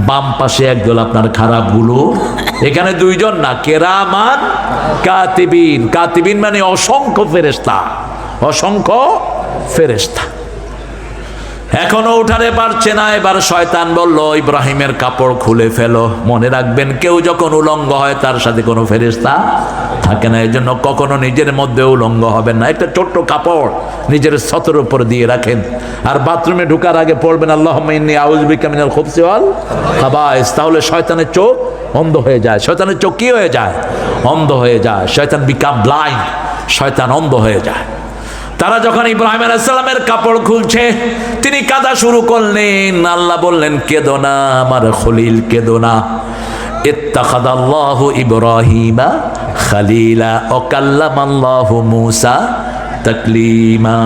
বাম পাশে একদল আপনার খারাপগুলো। এখানে 2 জন না, কেরামান কাতিবিন। কাতিবিন মানে অসংখ্য ফেরেশতা, অসংখ্য ফেরেশতা। এখনো উঠাতে পারছে না। এবার শয়তান বলল, ইব্রাহিমের কাপড় খুলে ফেলো। মনে রাখবেন, কেউ যখন উলঙ্গ হয় তার সাথে কোনো ফেরেশতা থাকে না, এই জন্য কখনো নিজের মধ্যে উলঙ্গ হবেন না। একটা ছোট্ট কাপড় নিজের ছতের উপর দিয়ে রাখেন, আর বাথরুমে ঢোকার আগে পড়বেন আল্লাহুম্মা ইন্নী আউযু বিকা মিনাল খুবসি ওয়াল খাবায়েস। তাহলে শয়তানের চোখ অন্ধ হয়ে যায়। শয়তানের চোখ কি হয়ে যায়? অন্ধ হয়ে যায়। শয়তান বিকাম ব্লাইন্ড, শয়তান অন্ধ হয়ে যায়। তারা যখন ইব্রাহিম আলাইহিস সালামের কাপড় খুলছে, তিনি কাঁদা শুরু করলেন। আল্লাহ বললেন, কেঁদো না আমার খলিল, কেঁদো না। ইত্তাখাযাল্লাহু ইব্রাহিমা খালিলা ওয়া কাল্লামাল্লাহু মূসা তাকলিমা।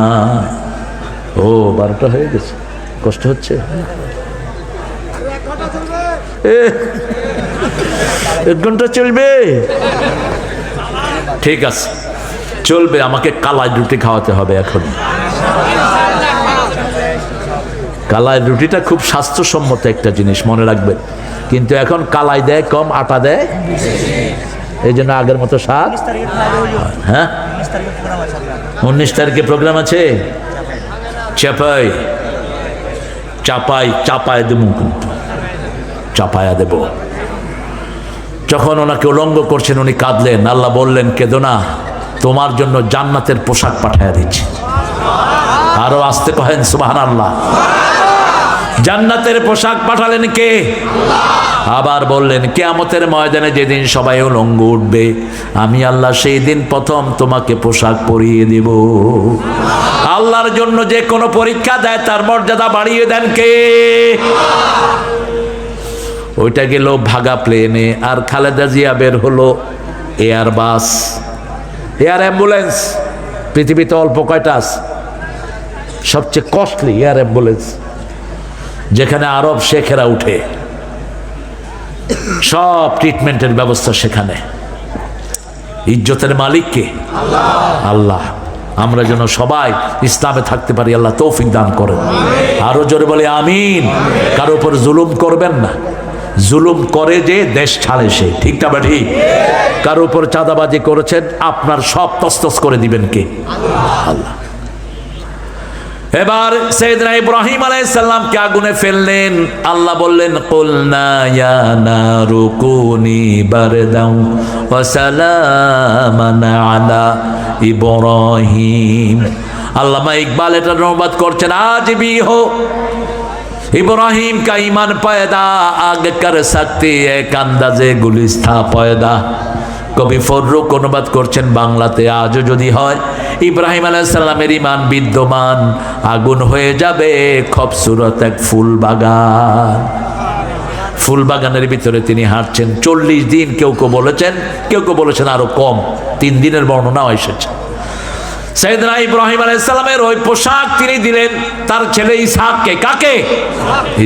ও 12টা হয়ে গেছে, কষ্ট হচ্ছে। 1 ঘন্টা চলবে? ঠিক আছে, চলবে। আমাকে কালাই রুটি খাওয়াতে হবে এখন। কালাই রুটিটা খুব স্বাস্থ্যসম্মত একটা জিনিস, মনে রাখবেন। কিন্তু এখন কালাই দেয় কম, আটা দেয়, এই জন্য আগের মতো স্বাদ। হ্যাঁ, 19 তারিখে প্রোগ্রাম আছে। চাপাই দেব, কিন্তু চাপায়া দেব। যখন ওনাকে উলঙ্গ করছেন, উনি কাঁদলেন। আল্লাহ বললেন, কেঁদো না, তোমার জন্য জান্নাতের পোশাক পাঠাইয়া দিচ্ছি। আরো আসতে কহেন সুবহানাল্লাহ। জান্নাতের পোশাক পাঠালেন কে? আবার বললেন, কিয়ামতের ময়দানে যেদিন সবাই উলঙ্গ উঠবে, আমি আল্লাহ সেই দিন প্রথম তোমাকে পোশাক পরিয়ে দেব। আল্লাহর জন্য যে কোনো পরীক্ষা দেয় তার মর্যাদা বাড়িয়ে দেন কে? ওইটা গেল ভাগা প্লেনে। আর খালেদা জিয়া বের হলো এয়ার বাস, এয়ার অ্যাম্বুলেন্স। পৃথিবীতে অল্প কয়টা আছে? সবচেয়ে কস্টলি এয়ার অ্যাম্বুলেন্স, যেখানে আরব শেখেরা উঠে, সব ট্রিটমেন্টের ব্যবস্থা সেখানে। ইজ্জতের মালিক কে? আল্লাহ। আমরা যেন সবাই ইসলামে থাকতে পারি, আল্লাহ তৌফিক দান করেন। আরো জোরে বলে আমিন। কারো উপর জুলুম করবেন না। জুলুম করে যে দেশ ছাড়ে সে, ঠিক না ঠিক? কারো উপর চাঁদাবাজি করেছেন, আপনার সব তসতস করে দিবেন কে? আল্লাহ। এবার সাইয়েদনা ইব্রাহিম আলাইহিস সালামকে আগুনে ফেললেন। আল্লাহ বললেন, কুলনা ইয়া নারু কুনি বারদাও ওয়া সালামান আলা ইব্রাহিম। আল্লামা ইকবাল এটা অনুবাদ করছেন, আজ भी हो इब्राहिम का ईमान पैदा आगे कर सकती है अंदाजे गुलिस्ता पैदा। কবি ফররুক অনুবাদ করছেন বাংলাতে, আজও যদি হয় ইব্রাহিম আলাইহিস সালামের ঈমান বিদ্যমান, আগুন হয়ে যাবে খুবসুরত এক ফুল বাগান। ফুল বাগানের ভিতরে তিনি হাঁটছেন 40 দিন। কেউ কেউ বলেছেন আরো কম, 3 দিনের বর্ণনা এসেছে। সাইয়েদনা ইব্রাহিম আলাইহিস সালামের ওই পোশাক তিনি দিলেন তার ছেলে ইসহাককে। কাকে?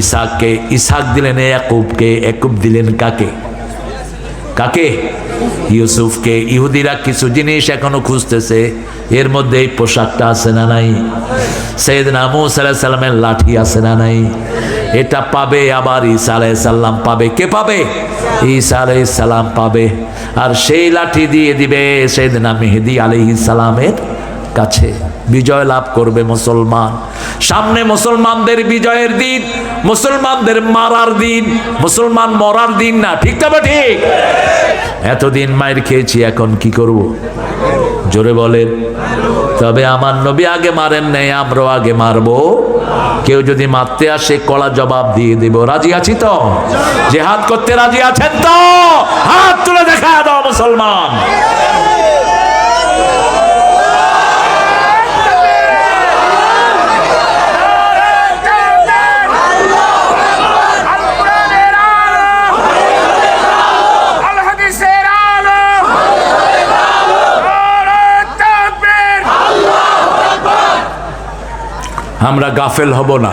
ইসহাককে। ইসহাক দিলেন ইয়াকুবকে। ইয়াকুব দিলেন কাকে? ইউসুফকে। ইহুদিরা কিছু জিনিস এখনো খুঁজতেছে, এর মধ্যে এই পোশাকটা আছে না নাই? সাইয়েদনা মুসা আলাইহিস সালামের লাঠি আছে না নাই? এটা পাবে। আবার ঈসা আলাইহিস সালাম পাবে। কে পাবে? ঈসা আলাইহিস সালাম পাবে। আর সেই লাঠি দিয়ে দিবে সাইয়েদনা মেহেদী আলাইহিস সালামের কাছে। বিজয় লাভ করবে মুসলমান। সামনে মুসলমানদের বিজয়ের দিন, মুসলমানদের মারার দিন, মুসলমান মরার দিন না, ঠিক না ঠিক? এতদিন মায়ের খেয়েছি, এখন কি করব? জোরে বলেন। তবে আমার নবী আগে মারেন নাই, আমরাও আগে মারবো। কেউ যদি মারতে আসে কড়া জবাব দিয়ে দেব। রাজি আছি তো? জিহাদ করতে রাজি আছেন তো? হাত তুলে দেখা দাও মুসলমান। আমরা গাফেল হব না।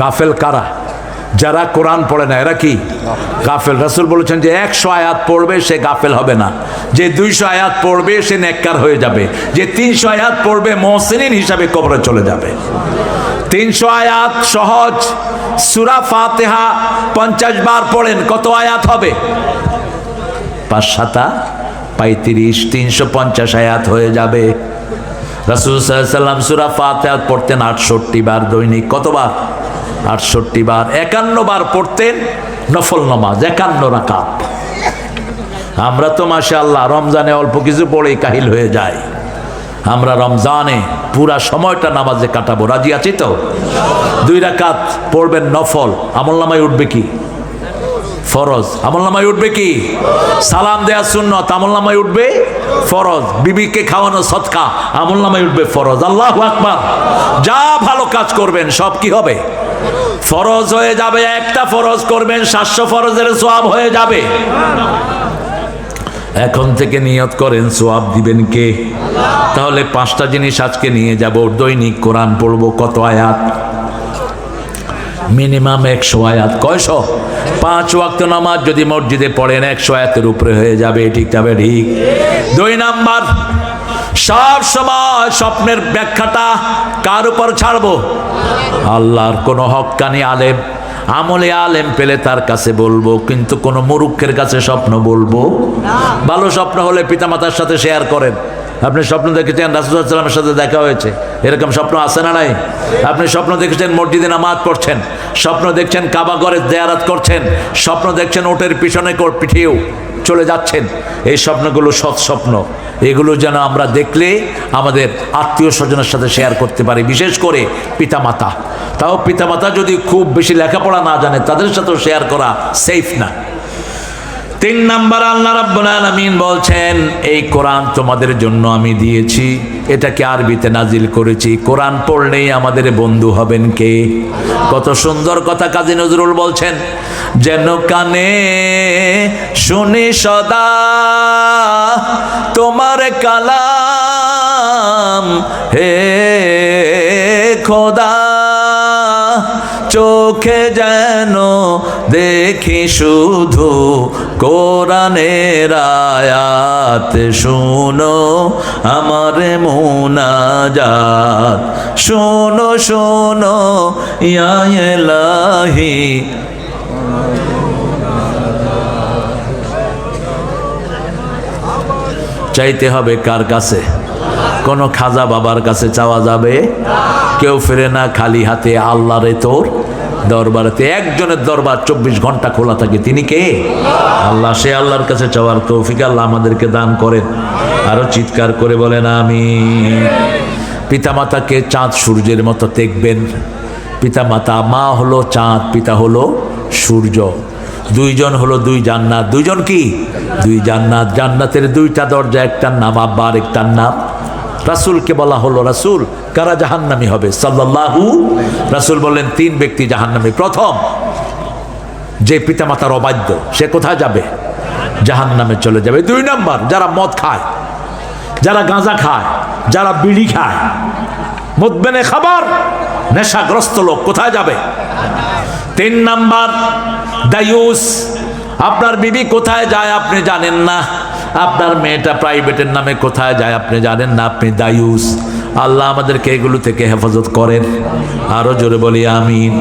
গাফেল কারা? যারা কোরআন পড়ে না, এরা কি গাফেল? রাসূল বলেছেন যে 100 আয়াত পড়বে সে গাফেল হবে না, যে 200 আয়াত পড়বে সে নেককার হয়ে যাবে, যে 300 আয়াত পড়বে মুহসিনিন হিসাবে কবরে চলে যাবে। 300 আয়াত সহজ। সূরা ফাতিহা 50 বার পড়েন, কত আয়াত হবে? 5 7 35, 350 আয়াত হয়ে যাবে। রাসূল সাল্লাল্লাহু আলাইহি ওয়াসাল্লাম সূরা ফাতিহা পড়তেন 68 বার দৈনিক। কতবার? 68 বার। 51 বার পড়তেন নফল নামাজ, 51 রাকাত। আমরা তো মাশাআল্লাহ রমজানে অল্প কিছু পড়েই কাহিল হয়ে যায়। আমরা রমজানে পুরা সময়টা নামাজে কাটাবো, রাজি আছি তো? 2 রাকাত পড়বেন নফল, আমলনামায় উঠবে কি? ফরজ। আমলনামায় উঠবে কি? সালাম দেয়া সুন্নাত, আমলনামায় উঠবে ফরজ। বিবিকে খাওয়ানো সদকা, আমলনামায় উঠবে ফরজ। আল্লাহু আকবার। যা ভালো কাজ করবেন সব কি হবে? ফরজ হয়ে যাবে। একটা ফরজ করবেন 700 ফরজের সওয়াব হয়ে যাবে। এখন থেকে নিয়ত করেন সওয়াব দিবেন কে? তাহলে 5টা জিনিস আজকে নিয়ে যাব। দৈনিক কোরআন পড়বো। কত আয়াত? মিনিমাম 100 আয়াত। কয়শো? 5 ওয়াক্ত নামাজ যদি মসজিদে পড়েন 100 আয়াতের উপরে হয়ে যাবে। ঠিক যাবে? ঠিক। 2 নাম্বার, সব সময় স্বপ্নের ব্যাখ্যাটা কার উপর ছাড়বো? আল্লাহর। কোনো হক্কানি আলেম, আমলে আলেম পেলে তার কাছে বলবো, কিন্তু কোনো মুরুক্ষের কাছে স্বপ্ন বলবো? ভালো স্বপ্ন হলে পিতামাতার সাথে শেয়ার করেন। আপনি স্বপ্ন দেখেছেন রাসূলুল্লাহ সাল্লাল্লাহু আলাইহি ওয়াসাল্লামের সাথে দেখা হয়েছে, এরকম স্বপ্ন আছে না নাই? আপনি স্বপ্ন দেখেছেন মসজিদে নামাজ পড়ছেন, স্বপ্ন দেখছেন কাবা ঘরে জিয়ারত করছেন, স্বপ্ন দেখছেন ওটের পিছনে পিঠিয়েও চলে যাচ্ছেন। এই স্বপ্নগুলো সৎ স্বপ্ন। এগুলো যেন আমরা দেখলে আমাদের আত্মীয় স্বজনের সাথে শেয়ার করতে পারি, বিশেষ করে পিতামাতা। তাও পিতামাতা যদি খুব বেশি লেখাপড়া না জানে তাদের সাথেও শেয়ার করা সেফ না। 3 নাম্বার, আল্লাহ রাব্বুল আলামিন বলছেন এই কোরআন তোমাদের জন্য আমি দিয়েছি, এটাকে আরবিতে নাজিল করেছি। কোরআন পড়লেই আমাদের বন্ধু হবেন কে? কত সুন্দর কথা কাজী নজরুল বলছেন, যেন কানে শুনি সদা তোমার কালাম হে খোদা, চোখে যেন দেখি শুধু কোরআনের আয়াত, শুনো আমার মুনাজাত, শোনো শোনো ইয়া ইলাহি। চাইতে হবে কার কাছে? কোনো খাজা বাবার কাছে চাওয়া যাবে? কেউ ফিরে না খালি হাতে আল্লাহরে তোর দরবারেতে। একজনের দরবার 24 ঘন্টা খোলা থাকে, তিনি কে? আল্লাহ। সে আল্লাহর কাছে চাওয়ার তৌফিক আল্লাহ আমাদেরকে দান করেন। আরো চিৎকার করে বলেন আমিন। পিতামাতাকে চাঁদ সূর্যের মতো দেখবেন। পিতামাতা, মা হলো চাঁদ, পিতা হলো সূর্য। 2 জন হলো 2 জান্নাত। 2 জন কি? 2 জান্নাত। জান্নাতের 2টা দরজা, একটার নাম আব্বা আর একটার নাম রাসূলকে বলা হলো রাসূল কারা জাহান্নামী হবে? সাল্লাল্লাহু। রাসূল বললেন 3 ব্যক্তি জাহান্নামী। প্রথম, যে পিতামাতার অবাধ্য, সে কোথায় যাবে? জাহান্নামে চলে যাবে। 2 নাম্বার, যারা মদ খায়, যারা গাঁজা খায়, যারা বিড়ি খায়, মুদবেনে খাবার, নেশাগ্রস্ত লোক কোথায় যাবে? 3 নাম্বার, দায়ুস। আপনার বিবি কোথায় যায় আপনি জানেন না, আপনার মেয়েটা প্রাইভেটের নামে কোথায় যায় আপনি জানেন না, আপনি দায়ুস। আল্লাহ আমাদেরকে এগুলো থেকে হেফাজত করেন। আরো জোরে বলি আমিন।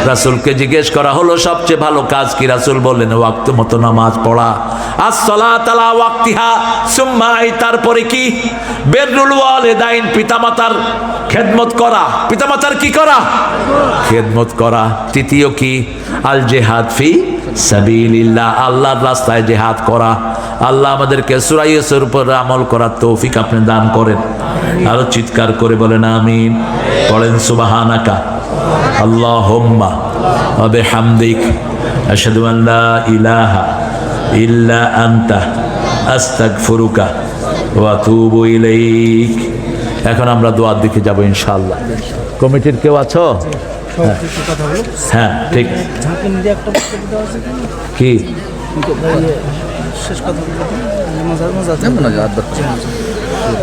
রাসূলকে জিজ্ঞেস করা হলো সবচেয়ে ভালো কাজ কি? রাসূল বললেন ওয়াক্ত মতো নামাজ পড়া। as-salatu ala waqtiha সুম্মা, তারপরে কি? বিররুল ওয়ালিদাইন, পিতামাতার খেদমত করা। পিতামাতার কি করা? খেদমত করা। তৃতীয় কি? আল জিহাদ ফি সাবিলিল্লাহ, আল্লাহর রাস্তায় জিহাদ করা। আল্লাহ আমাদেরকে সূরা ইউসুফের উপর আমল করার তৌফিক আপনি দান করেন। আরো চিৎকার করে বলেন আমিন। পড়েন সুবহানাকা আল্লাহুম্মা ওয়া বিহামদিক আশহাদু আন লা ইলাহা ইল্লা আনতা আস্তাগফিরুকা ওয়া আতুবু ইলাইক। এখন আমরা দোয়ার দিকে যাব ইনশাআল্লাহ। কমিটির কেউ আছো? হ্যাঁ ঠিক। কি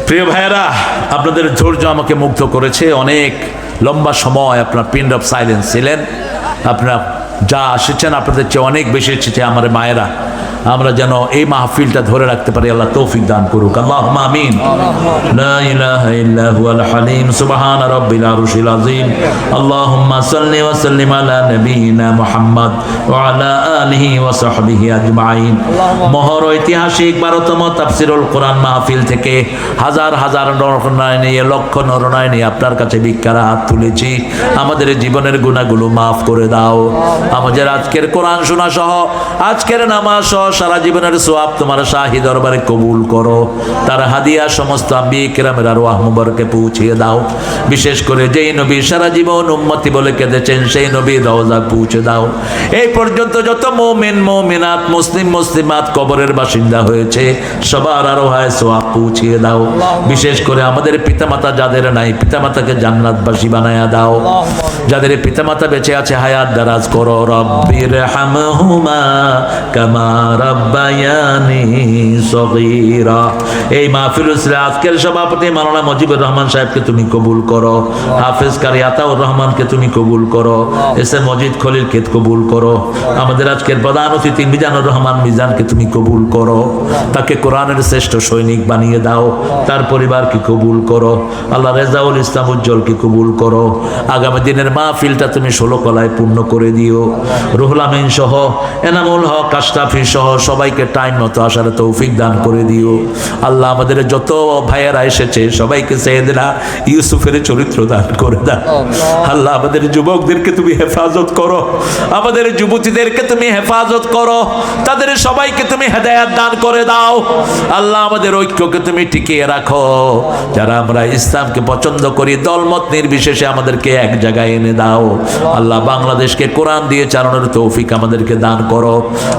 প্রিয় ভাইয়েরা, আপনাদের ধৈর্য আমাকে মুগ্ধ করেছে। অনেক লম্বা সময় আপনার পিন অফ সাইলেন্স ছিলেন। আপনারা যা এসেছেন আপনাদের চেয়ে অনেক বেশি এসেছে আমার মায়েরা। আমরা যেন এই মাহফিলটা ধরে রাখতে পারি। আল্লাহ তৌফিক দান করুক। আল্লাহুম্মা আমিন। লা ইলাহা ইল্লা হুয়াল হালিম সুবহানা রাব্বিল আরশিল আযীম। আল্লাহুম্মা সাল্লি ওয়া সাল্লিম আলা নবিয়িনা মুহাম্মদ ওয়া আলা আলিহি ওয়া সাহবিহি আজমাইন। মহর ঐতিহাসিক 12তম তাফসীরুল কোরআন মাহফিল থেকে হাজার হাজার নরনারী নিয়ে, লক্ষ নরনারী নিয়ে আপনার কাছে ভিক্ষার হাত তুলেছি। আমাদের জীবনের গুনাহগুলো মাফ করে দাও। আমাদের আজকের কোরআন শোনা সহ, আজকের নামাজ সহ সারা জীবনের সওয়াব তোমার শাহী দরবারে কবুল করো। তার হাদিয়া সমস্ত আম্বিয়া কিরামের আরওয়াহ মুবারকে পৌঁছিয়ে দাও। বিশেষ করে যেই নবী সারা জীবন উম্মতি বলে কেঁদেছেন, সেই নবীর রওজা পৌঁছে দাও। এই পর্যন্ত যত মুমিন মুমিনাত, মুসলিম মুসলিমাত কবরের বাসিন্দা হয়েছে, সবার আরওয়াহে সওয়াব পৌঁছিয়ে দাও। বিশেষ করে আমাদের পিতামাতা যাদের নাই, পিতামাতাকে জান্নাতবাসী বানায়া দাও। যাদের পিতামাতা বেঁচে আছে, হায়াত দারাজ করো। রব্বির হামহুমা কামা রাব্বায়ানি সগীরা। এই মাহফিল আজকের সভাপতি মাওলানা মুজিবুর রহমান সাহেবকে তুমি কবুল করো। হাফেজ কারি আতাউর রহমানকে তুমি কবুল করো। এস এম মজিদ খলিলকে কবুল করো। আমাদের আজকের প্রধান অতিথি মিজানুর রহমান মিজানকে তুমি কবুল করো। তাকে কোরআনের শ্রেষ্ঠ সৈনিক বানিয়ে দাও। তার পরিবারকে কবুল করো। আল্লাহ রেজাউল ইসলাম উজ্জ্বলকে কবুল করো। আগামী দিনের মাহফিলটা তুমি 16 কলায় পূর্ণ করে দিও। রুহুল আমিন সহ, এনামুল হক, আশরাফি সহ সবাইকে টাইম মতো আসার তৌফিক দান করে দিও। আল্লাহ আমাদের যত ভাইয়েরা এসেছে সবাইকে সাইয়েদনা ইউসুফের চরিত্র দান করে দাও। আল্লাহ আমাদের যুবকদেরকে তুমি হেফাজত করো। আমাদের যুবতীদেরকে তুমি হেফাজত করো। তাদের সবাইকে তুমি হেদায়েত দান করে দাও। আল্লাহ আমাদের ঐক্যকে তুমি টিকিয়ে রাখো। যারা আমরা ইসলামকে পছন্দ করি, দলমত নির্বিশেষে আমাদেরকে এক জায়গায় এনে দাও। আল্লাহ বাংলাদেশকে কোরআন দিয়ে চালানোর তৌফিক আমাদেরকে দান করো।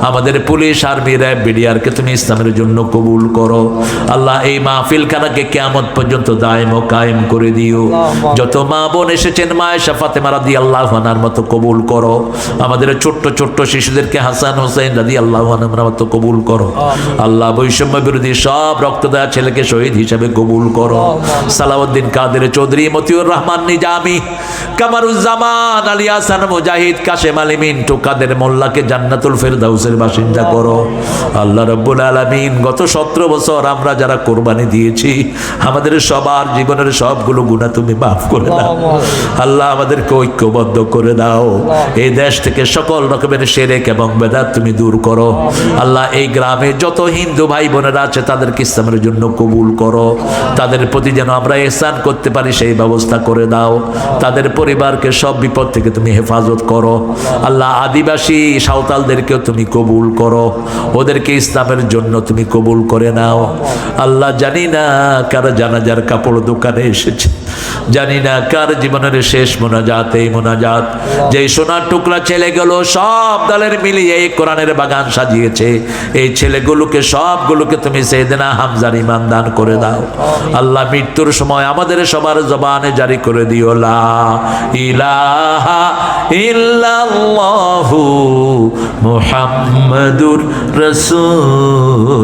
আমাদের পুলিশ, আর্মি, র্যাব, বিডিআরকে তুমি ইসলামের জন্য কবুল করো। আল্লাহ এই মাহফিলখানাকে কিয়ামত পর্যন্ত দায়েম ও কায়েম করে দিও। যত মা বোন এসেছেন, মা আয়েশা ফাতেমা রাদিয়াল্লাহু আনহার মতো কবুল করো। আমাদের ছোট্ট ছোট্ট শিশুদেরকে হাসান হোসেন রাদিয়াল্লাহু আনহুর মতো কবুল করো। আল্লাহ বৈষম্য বিরোধী সব রক্তদাতা ছেলেকে শহীদ হিসেবে কবুল করো। সালাউদ্দিন কাদের চৌধুরী, মতিউর রহমান নিজামী, কামারুজ্জামান, আলী হাসান মুজাহিদ, কাশেম আলী মিন্টু, কাদের মোল্লাকে জান্নাতুল ফেরদাউসের বাসিন্দা করো। আল্লাহ রাব্বুল আলামিন, গত 17 বছর আমরা যারা কোরবানি দিয়েছি, আমাদের সবার জীবনের সবগুলো গুনাহ তুমি মাফ করে দাও। আল্লাহ আমাদেরকে ঐক্যবদ্ধ করে দাও। এই দেশ থেকে সকল রকমের শিরক এবং বেদাত তুমি দূর করো। আল্লাহ এই গ্রামে যত হিন্দু ভাই বোনেরা আছে তাদেরকে ইসলামের জন্য কবুল করো। তাদের প্রতি যেন আমরা ইহসান করতে পারি সেই ব্যবস্থা করে দাও। তাদের পরিবারকে সব বিপদ থেকে তুমি হেফাজত করো। আল্লাহ আদিবাসী সাঁওতালদেরকেও তুমি কবুল করো। ওদেরকে ইসলামের জন্য তুমি কবুল করে নাও। আল্লাহ জানি না কার জানাজার কাপড় দোকানে এসেছে, জানি না কার জীবনের শেষ মোনাজাত এই মোনাজাত। যেই সোনার টুকরা ছেলেগুলো সব দলের মিলিয়ে এই কোরআনের বাগান সাজিয়েছে, এই ছেলেগুলোকে সবগুলোকে তুমি সাইয়েদনা হামজার ঈমান দান করে দাও। আল্লাহ মৃত্যুর সময় আমাদের সবার জবানে জারি করে দিও, লা ইলাহা ইল্লাল্লাহু মুহাম্মাদুর রাসূলুল্লাহ।